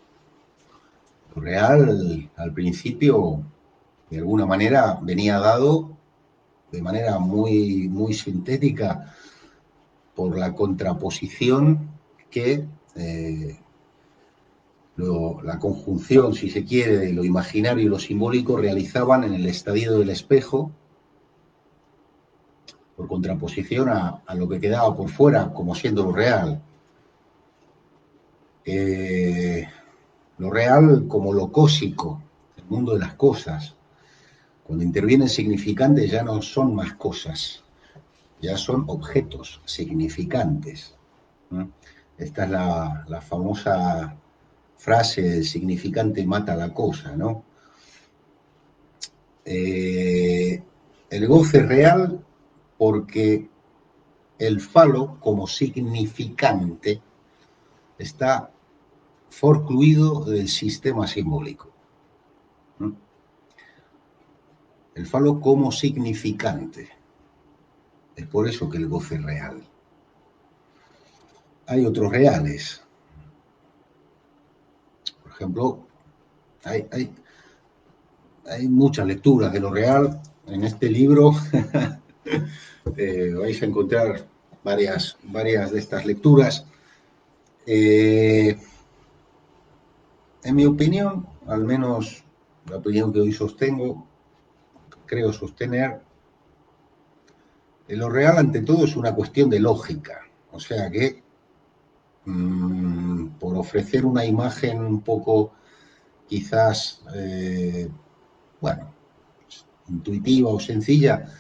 Lo real, al principio, de alguna manera, venía dado de manera muy, muy sintética por la contraposición que la conjunción, si se quiere, de lo imaginario y lo simbólico realizaban en el estadio del espejo, por contraposición a lo que quedaba por fuera como siendo lo real. Lo real como lo cósico, el mundo de las cosas. Cuando intervienen significantes ya no son más cosas, ya son objetos significantes. Esta es la famosa frase, el significante mata la cosa, ¿no? El goce real porque el falo como significante está forcluido del sistema simbólico. El falo como significante. Es por eso que el goce es real. Hay otros reales. Por ejemplo, hay muchas lecturas de lo real. En este libro vais a encontrar varias de estas lecturas. En mi opinión, al menos la opinión que hoy sostengo, creo sostener, lo real ante todo es una cuestión de lógica. O sea que, por ofrecer una imagen un poco quizás, bueno, intuitiva o sencilla,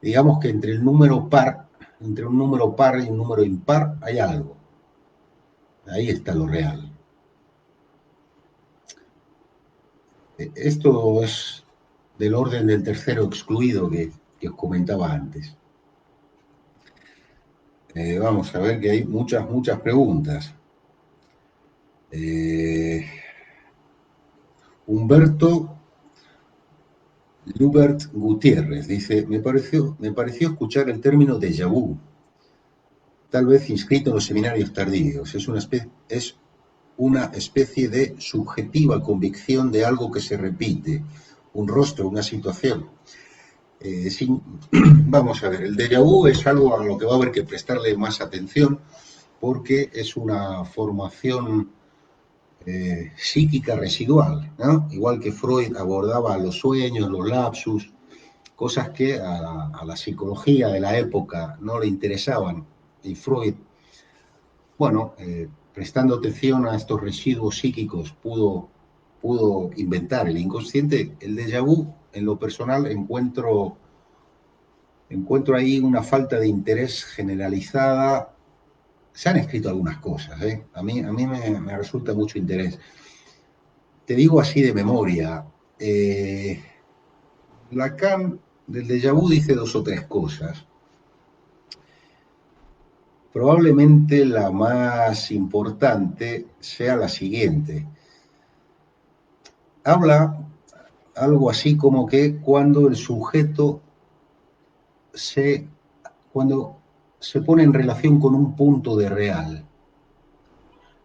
digamos que entre un número par y un número impar hay algo. Ahí está lo real. Esto es del orden del tercero excluido que os comentaba antes. Vamos a ver que hay muchas preguntas. Humberto Lubert Gutiérrez dice, me pareció escuchar el término déjà vu, tal vez inscrito en los seminarios tardíos. Es una especie de subjetiva convicción de algo que se repite, un rostro, una situación. Vamos a ver, el déjà vu es algo a lo que va a haber que prestarle más atención porque es una formación psíquica residual, ¿no? Igual que Freud abordaba los sueños, los lapsus, cosas que a la psicología de la época no le interesaban. Y Freud, bueno, prestando atención a estos residuos psíquicos, pudo inventar el inconsciente. El déjà vu, en lo personal, encuentro ahí una falta de interés generalizada. Se han escrito algunas cosas, ¿eh? A mí me resulta mucho interés. te digo así de memoria, Lacan del déjà vu dice dos o tres cosas. Probablemente la más importante sea la siguiente. Habla algo así como que cuando el sujeto cuando se pone en relación con un punto de real,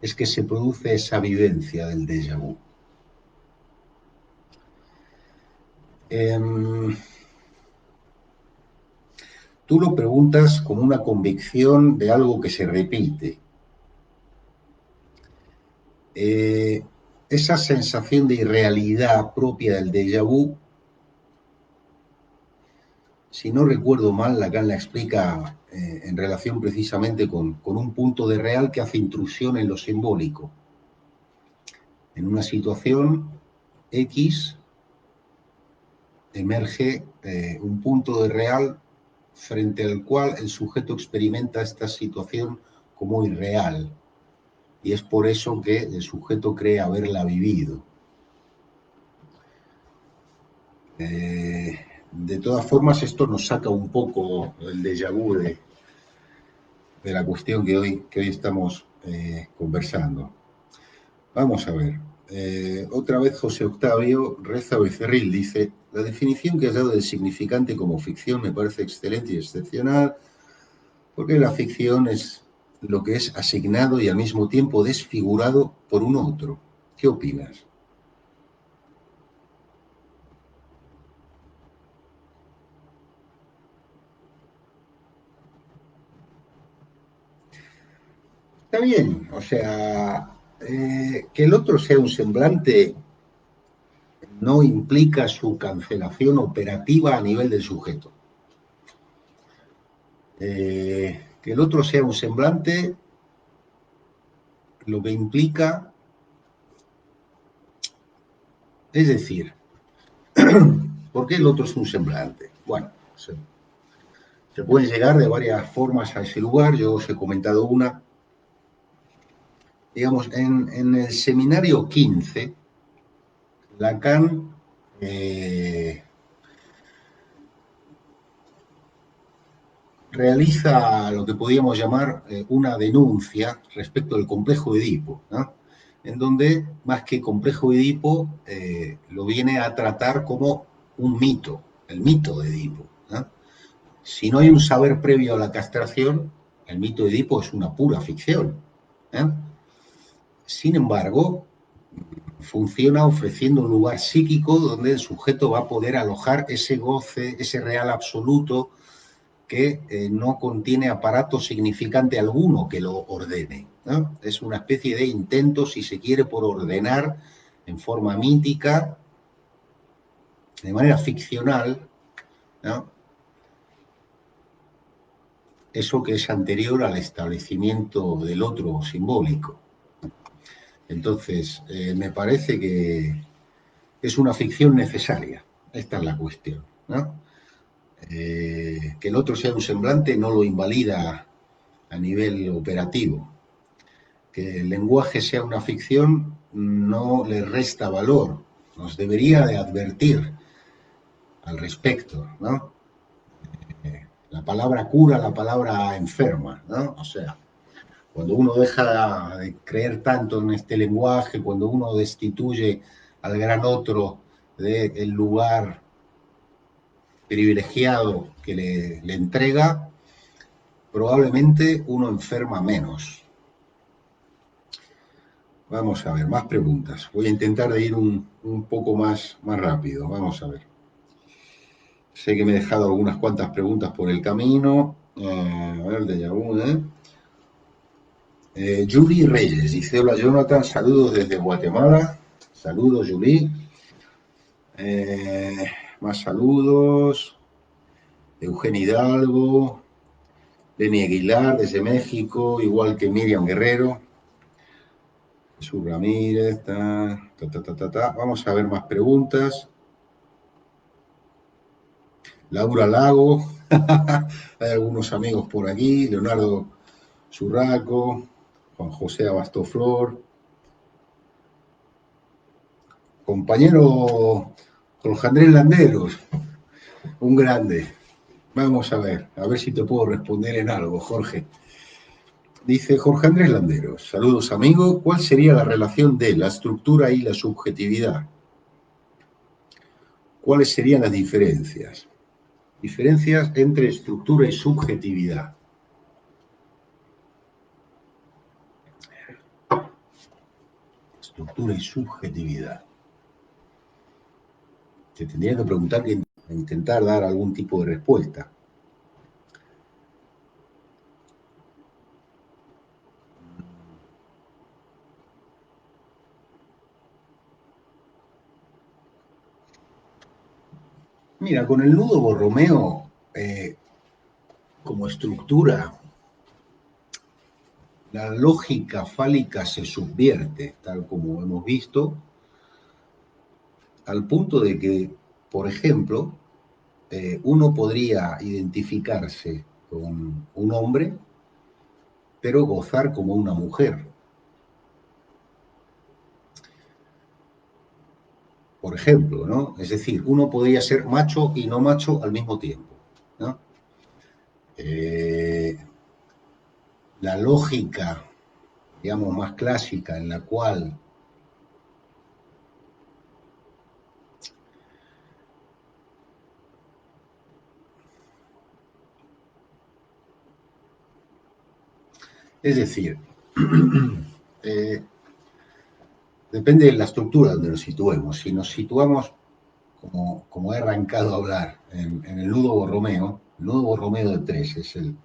es que se produce esa vivencia del déjà vu. Tú lo preguntas con una convicción de algo que se repite. Esa sensación de irrealidad propia del déjà vu, si no recuerdo mal, Lacan la explica en relación precisamente con un punto de real que hace intrusión en lo simbólico. En una situación X emerge un punto de real frente al cual el sujeto experimenta esta situación como irreal. Y es por eso que el sujeto cree haberla vivido. De todas formas, esto nos saca un poco el déjà vu de la cuestión que hoy estamos conversando. Vamos a ver. Otra vez José Octavio Reza Becerril dice: la definición que has dado del significante como ficción me parece excelente y excepcional, porque la ficción es lo que es asignado y al mismo tiempo desfigurado por un otro. ¿Qué opinas? Está bien, o sea, que el otro sea un semblante no implica su cancelación operativa a nivel del sujeto. Que el otro sea un semblante lo que implica, es decir, ¿por qué el otro es un semblante? Bueno, se puede llegar de varias formas a ese lugar, yo os he comentado una. Digamos, en el seminario 15, Lacan realiza lo que podríamos llamar una denuncia respecto del complejo de Edipo, ¿no? En donde, más que complejo de Edipo, lo viene a tratar como un mito, el mito de Edipo, ¿no? Si no hay un saber previo a la castración, el mito de Edipo es una pura ficción, ¿eh? Sin embargo, funciona ofreciendo un lugar psíquico donde el sujeto va a poder alojar ese goce, ese real absoluto que no contiene aparato significante alguno que lo ordene, ¿no? Es una especie de intento, si se quiere, por ordenar en forma mítica, de manera ficcional, ¿no? Eso que es anterior al establecimiento del otro simbólico. Entonces, me parece que es una ficción necesaria. Esta es la cuestión, ¿no? Que el otro sea un semblante no lo invalida a nivel operativo. Que el lenguaje sea una ficción no le resta valor, nos debería de advertir al respecto, ¿no? La palabra cura, la palabra enferma, ¿no? O sea, cuando uno deja de creer tanto en este lenguaje, cuando uno destituye al gran otro del lugar privilegiado que le entrega, probablemente uno enferma menos. Vamos a ver, más preguntas. Voy a intentar de ir un poco más rápido. Vamos a ver. Sé que me he dejado algunas cuantas preguntas por el camino. A ver, de Yahoo, Julie Reyes dice: hola Jonathan, saludos desde Guatemala. Saludos, Julie. Más saludos. Eugenio Hidalgo. Lenny Aguilar desde México, igual que Miriam Guerrero. Jesús Ramírez. Vamos a ver más preguntas. Laura Lago. Hay algunos amigos por aquí. Leonardo Zurraco. Juan José Abastoflor. Compañero Jorge Andrés Landeros, un grande. Vamos a ver si te puedo responder en algo, Jorge. Dice Jorge Andrés Landeros, saludos amigo, ¿cuál sería la relación de la estructura y la subjetividad? ¿Cuáles serían las diferencias? Diferencias entre estructura y subjetividad. Estructura y subjetividad. Te tendría que preguntar que intentar dar algún tipo de respuesta. Mira, con el nudo Borromeo como estructura, la lógica fálica se subvierte, tal como hemos visto, al punto de que, por ejemplo, uno podría identificarse con un hombre, pero gozar como una mujer. Por ejemplo, ¿no? Es decir, uno podría ser macho y no macho al mismo tiempo, ¿no? La lógica, digamos, más clásica en la cual es decir, depende de la estructura donde nos situemos. Si nos situamos, como he arrancado a hablar, en el nudo Borromeo de 3 es el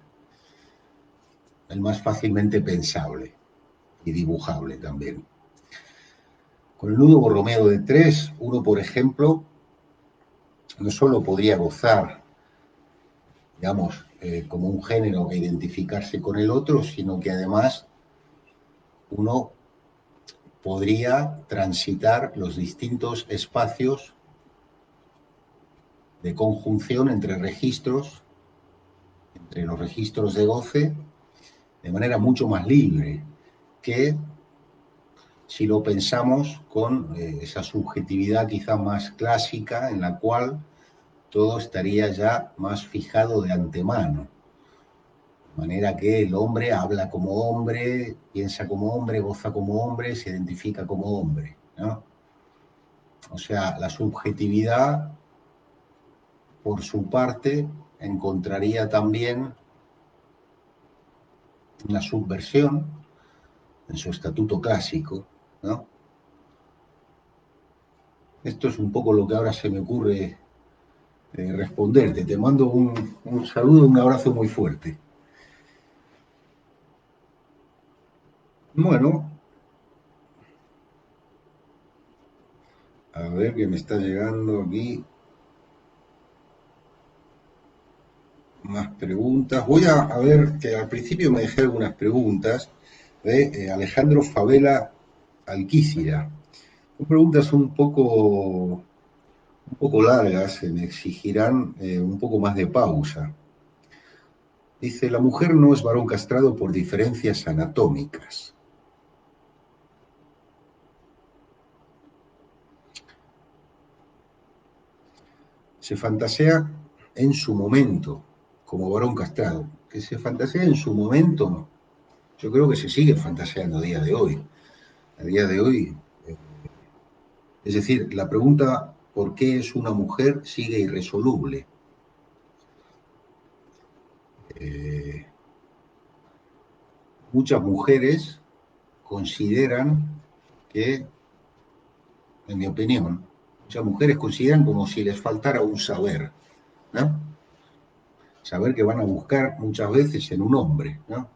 más fácilmente pensable y dibujable también. Con el nudo Borromeo de 3, uno, por ejemplo, no solo podría gozar, digamos, como un género e identificarse con el otro, sino que además uno podría transitar los distintos espacios de conjunción entre registros, entre los registros de goce, de manera mucho más libre que si lo pensamos con esa subjetividad quizá más clásica en la cual todo estaría ya más fijado de antemano. De manera que el hombre habla como hombre, piensa como hombre, goza como hombre, se identifica como hombre, ¿no? O sea, la subjetividad, por su parte, encontraría también una subversión en su estatuto clásico, ¿no? Esto es un poco lo que ahora se me ocurre responderte. Te mando un saludo, un abrazo muy fuerte. Bueno, a ver que me está llegando aquí más preguntas. Voy a ver que al principio me dejé algunas preguntas de Alejandro Favela Alquícira. Son preguntas un poco largas, me exigirán un poco más de pausa. Dice, la mujer no es varón castrado por diferencias anatómicas. Se fantasea en su momento como varón castrado. Que se fantasea en su momento, yo creo que se sigue fantaseando a día de hoy. A día de hoy, es decir, la pregunta ¿por qué es una mujer? Sigue irresoluble. Muchas mujeres consideran que, en mi opinión, muchas mujeres consideran como si les faltara un saber, ¿no? Saber que van a buscar muchas veces en un hombre, ¿no?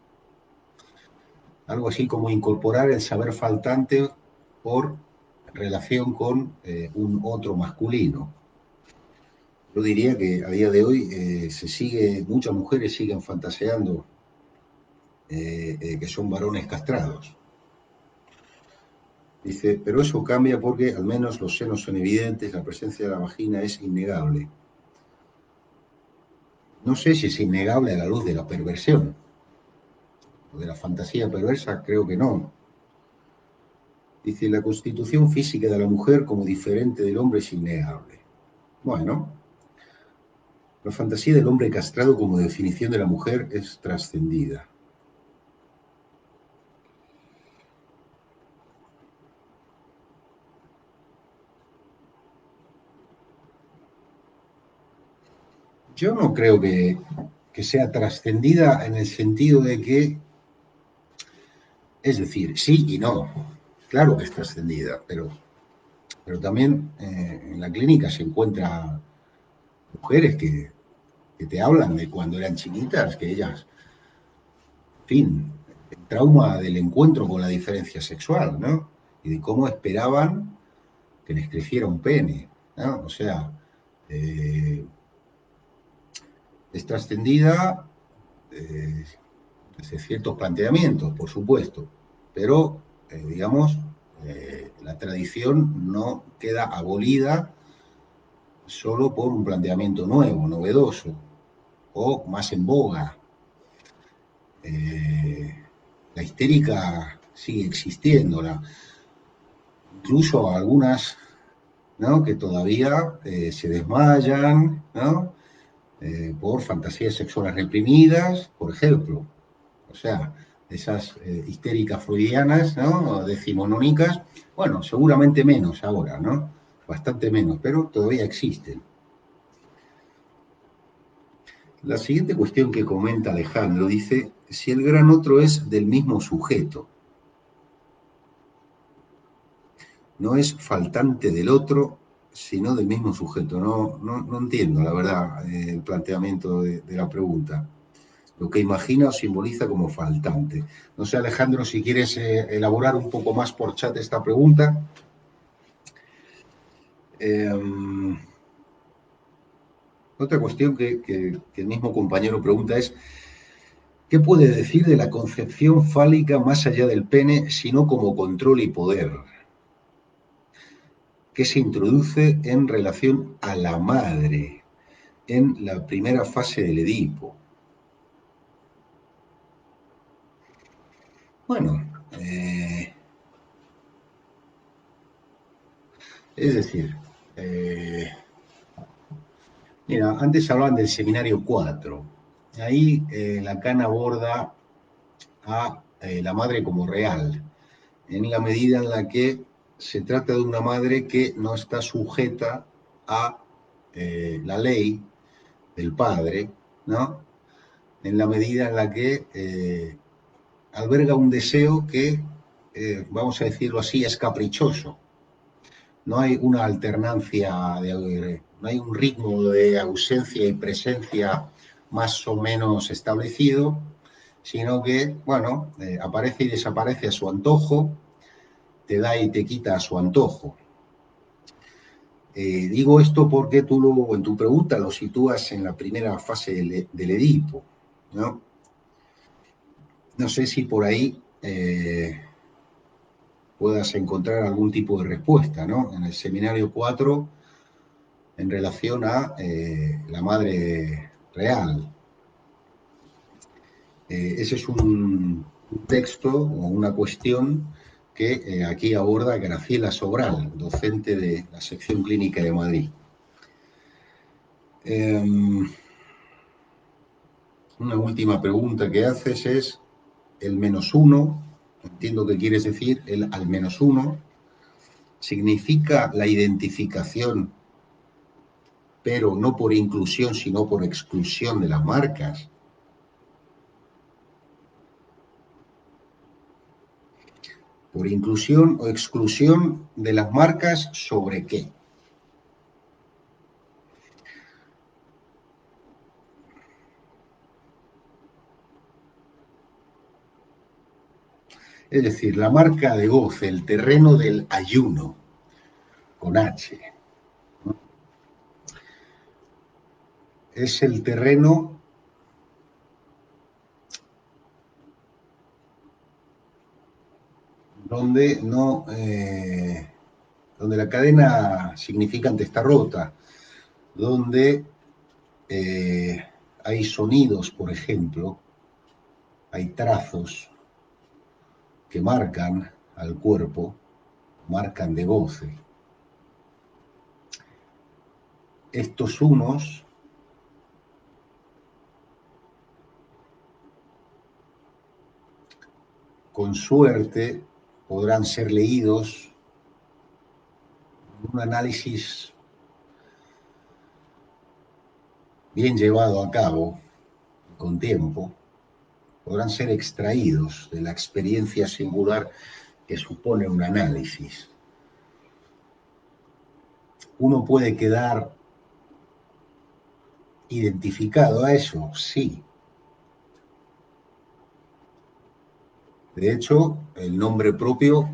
Algo así como incorporar el saber faltante por relación con un otro masculino. Yo diría que a día de hoy muchas mujeres siguen fantaseando que son varones castrados. Dice, pero eso cambia porque al menos los senos son evidentes, la presencia de la vagina es innegable. No sé si es innegable a la luz de la perversión o de la fantasía perversa, creo que no. Dice, la constitución física de la mujer como diferente del hombre es innegable. Bueno, la fantasía del hombre castrado como definición de la mujer es trascendida. Yo no creo que sea trascendida en el sentido de que, es decir, sí y no. Claro que es trascendida, pero también en la clínica se encuentran mujeres que te hablan de cuando eran chiquitas, que ellas, en fin, el trauma del encuentro con la diferencia sexual, ¿no? Y de cómo esperaban que les creciera un pene, ¿no? O sea, eh, es trascendida desde ciertos planteamientos, por supuesto, pero, digamos, la tradición no queda abolida solo por un planteamiento nuevo, novedoso o más en boga. La histérica sigue existiendo, incluso algunas, ¿no?, que todavía se desmayan, ¿no?, por fantasías sexuales reprimidas, por ejemplo. O sea, esas histéricas freudianas, ¿no?, decimonónicas, bueno, seguramente menos ahora, ¿no? Bastante menos, pero todavía existen. La siguiente cuestión que comenta Alejandro dice, si el gran otro es del mismo sujeto, no es faltante del otro, sino del mismo sujeto. No entiendo, la verdad, el planteamiento de la pregunta. Lo que imagina o simboliza como faltante. No sé, Alejandro, si quieres elaborar un poco más por chat esta pregunta. Otra cuestión que el mismo compañero pregunta es, ¿qué puede decir de la concepción fálica más allá del pene, sino como control y poder? ¿Qué se introduce en relación a la madre en la primera fase del Edipo? Bueno, es decir, mira, antes hablaban del seminario 4. Ahí Lacan aborda a la madre como real, en la medida en la que se trata de una madre que no está sujeta a la ley del padre, ¿no? En la medida en la que alberga un deseo que, vamos a decirlo así, es caprichoso. No hay una alternancia, no hay un ritmo de ausencia y presencia más o menos establecido, sino que, bueno, aparece y desaparece a su antojo, te da y te quita a su antojo. Digo esto porque tú en tu pregunta lo sitúas en la primera fase del Edipo, ¿no? No sé si por ahí puedas encontrar algún tipo de respuesta, ¿no? En el seminario 4, en relación a la madre real. Ese es un texto o una cuestión que aquí aborda Graciela Sobral, docente de la sección clínica de Madrid. Una última pregunta que haces es, el -1, entiendo que quieres decir el al -1, significa la identificación, pero no por inclusión, sino por exclusión de las marcas. Por inclusión o exclusión de las marcas, ¿sobre qué? Es decir, la marca de goce, el terreno del ayuno, con H. Es el terreno donde no, donde la cadena significante está rota, donde hay sonidos, por ejemplo, hay trazos que marcan al cuerpo, marcan de goce. Estos unos con suerte podrán ser leídos en un análisis bien llevado a cabo, con tiempo, podrán ser extraídos de la experiencia singular que supone un análisis. ¿Uno puede quedar identificado a eso? Sí. De hecho, el nombre propio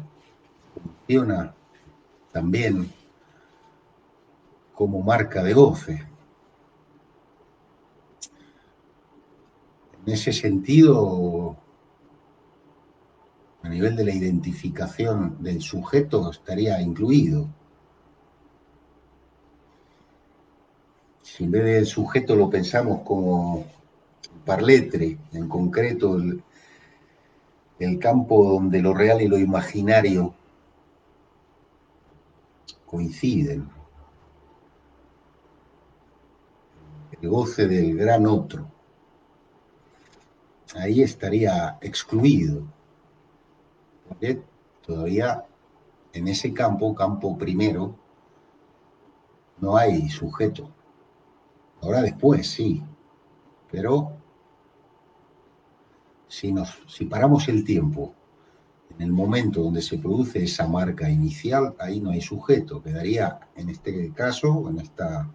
funciona también como marca de goce. En ese sentido, a nivel de la identificación del sujeto, estaría incluido. Si en vez del sujeto lo pensamos como par lettre, en concreto el campo donde lo real y lo imaginario coinciden, el goce del gran otro, ahí estaría excluido, porque todavía en ese campo primero, no hay sujeto. Ahora después sí, pero si paramos el tiempo en el momento donde se produce esa marca inicial, ahí no hay sujeto, quedaría en este caso, en esta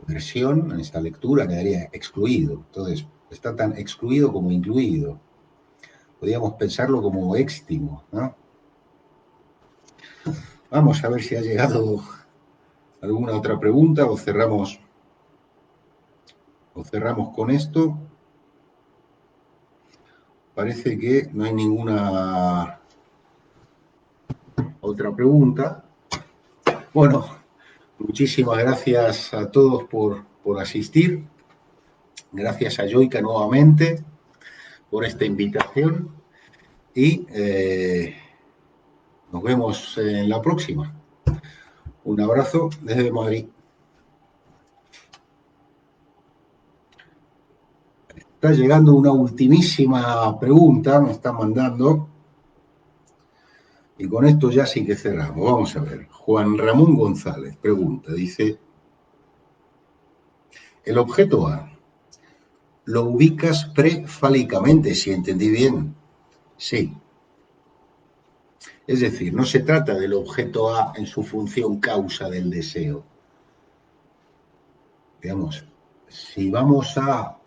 versión, en esta lectura, quedaría excluido. Entonces, está tan excluido como incluido. Podríamos pensarlo como éxtimo, ¿no? Vamos a ver si ha llegado alguna otra pregunta o cerramos con esto. Parece que no hay ninguna otra pregunta. Bueno, muchísimas gracias a todos por asistir. Gracias a Yoica nuevamente por esta invitación y nos vemos en la próxima. Un abrazo desde Madrid. Está llegando una ultimísima pregunta, me están mandando, y con esto ya sí que cerramos. Vamos a ver. Juan Ramón González pregunta, dice, el objeto A, ¿lo ubicas prefálicamente, si entendí bien? Sí. Es decir, no se trata del objeto A en su función causa del deseo. Digamos, si vamos a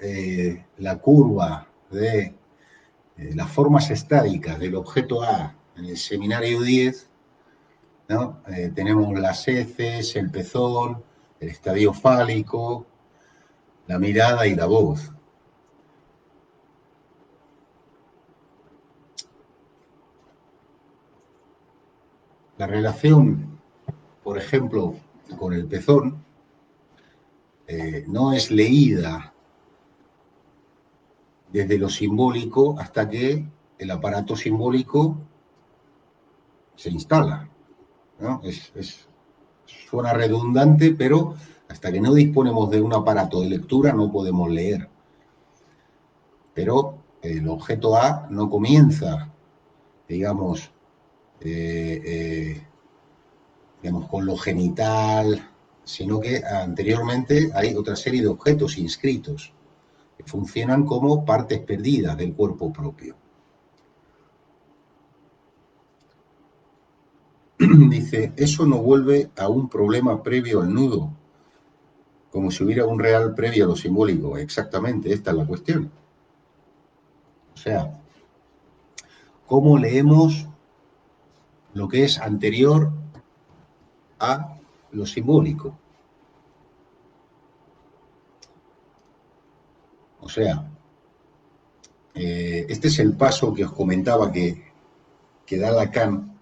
la curva de las formas estádicas del objeto A en el seminario 10, ¿no? Tenemos las heces, el pezón, el estadio fálico, la mirada y la voz. La relación, por ejemplo, con el pezón, no es leída desde lo simbólico hasta que el aparato simbólico se instala, ¿no? Suena redundante, pero hasta que no disponemos de un aparato de lectura no podemos leer. Pero el objeto A no comienza, digamos, con lo genital, sino que anteriormente hay otra serie de objetos inscritos que funcionan como partes perdidas del cuerpo propio. Dice, ¿eso no vuelve a un problema previo al nudo? Como si hubiera un real previo a lo simbólico. Exactamente, esta es la cuestión. O sea, ¿cómo leemos lo que es anterior a lo simbólico? O sea, este es el paso que os comentaba que da Lacan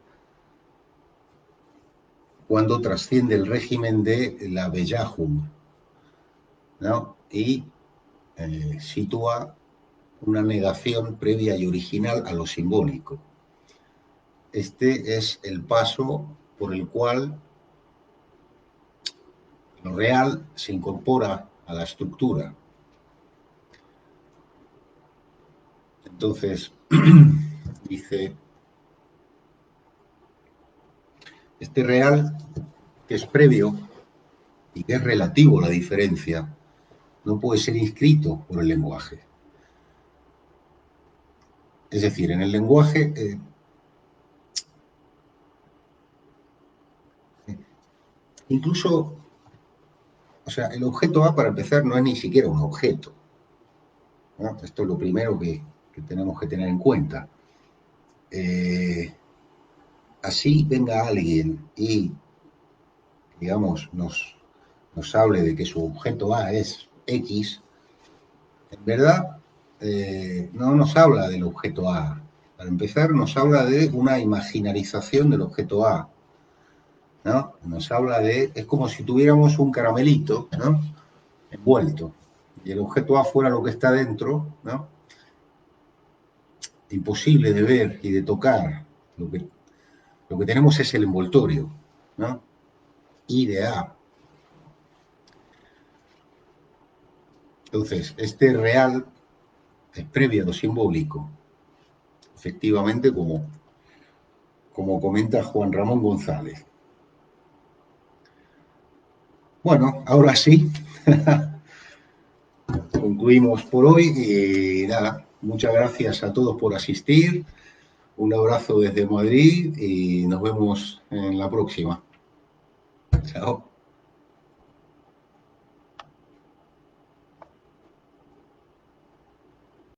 cuando trasciende el régimen de la Bellahum, ¿no? Y sitúa una negación previa y original a lo simbólico. este es el paso por el cual lo real se incorpora a la estructura. Entonces, dice, este real, que es previo y que es relativo a la diferencia, no puede ser inscrito por el lenguaje. Es decir, en el lenguaje, incluso, o sea, el objeto A, para empezar, no es ni siquiera un objeto, ¿no? Esto es lo primero que tenemos que tener en cuenta. Así venga alguien y, digamos, nos hable de que su objeto A es X, en verdad no nos habla del objeto A. Para empezar, nos habla de una imaginarización del objeto A, ¿no? Nos habla de, es como si tuviéramos un caramelito, ¿no? Envuelto, y el objeto A fuera lo que está dentro, ¿no? Imposible de ver y de tocar. Lo que tenemos es el envoltorio, ¿no? I de A. Entonces, este real es previo a lo simbólico, efectivamente, como comenta Juan Ramón González. Bueno, ahora sí, concluimos por hoy y nada, muchas gracias a todos por asistir, un abrazo desde Madrid y nos vemos en la próxima. Chao.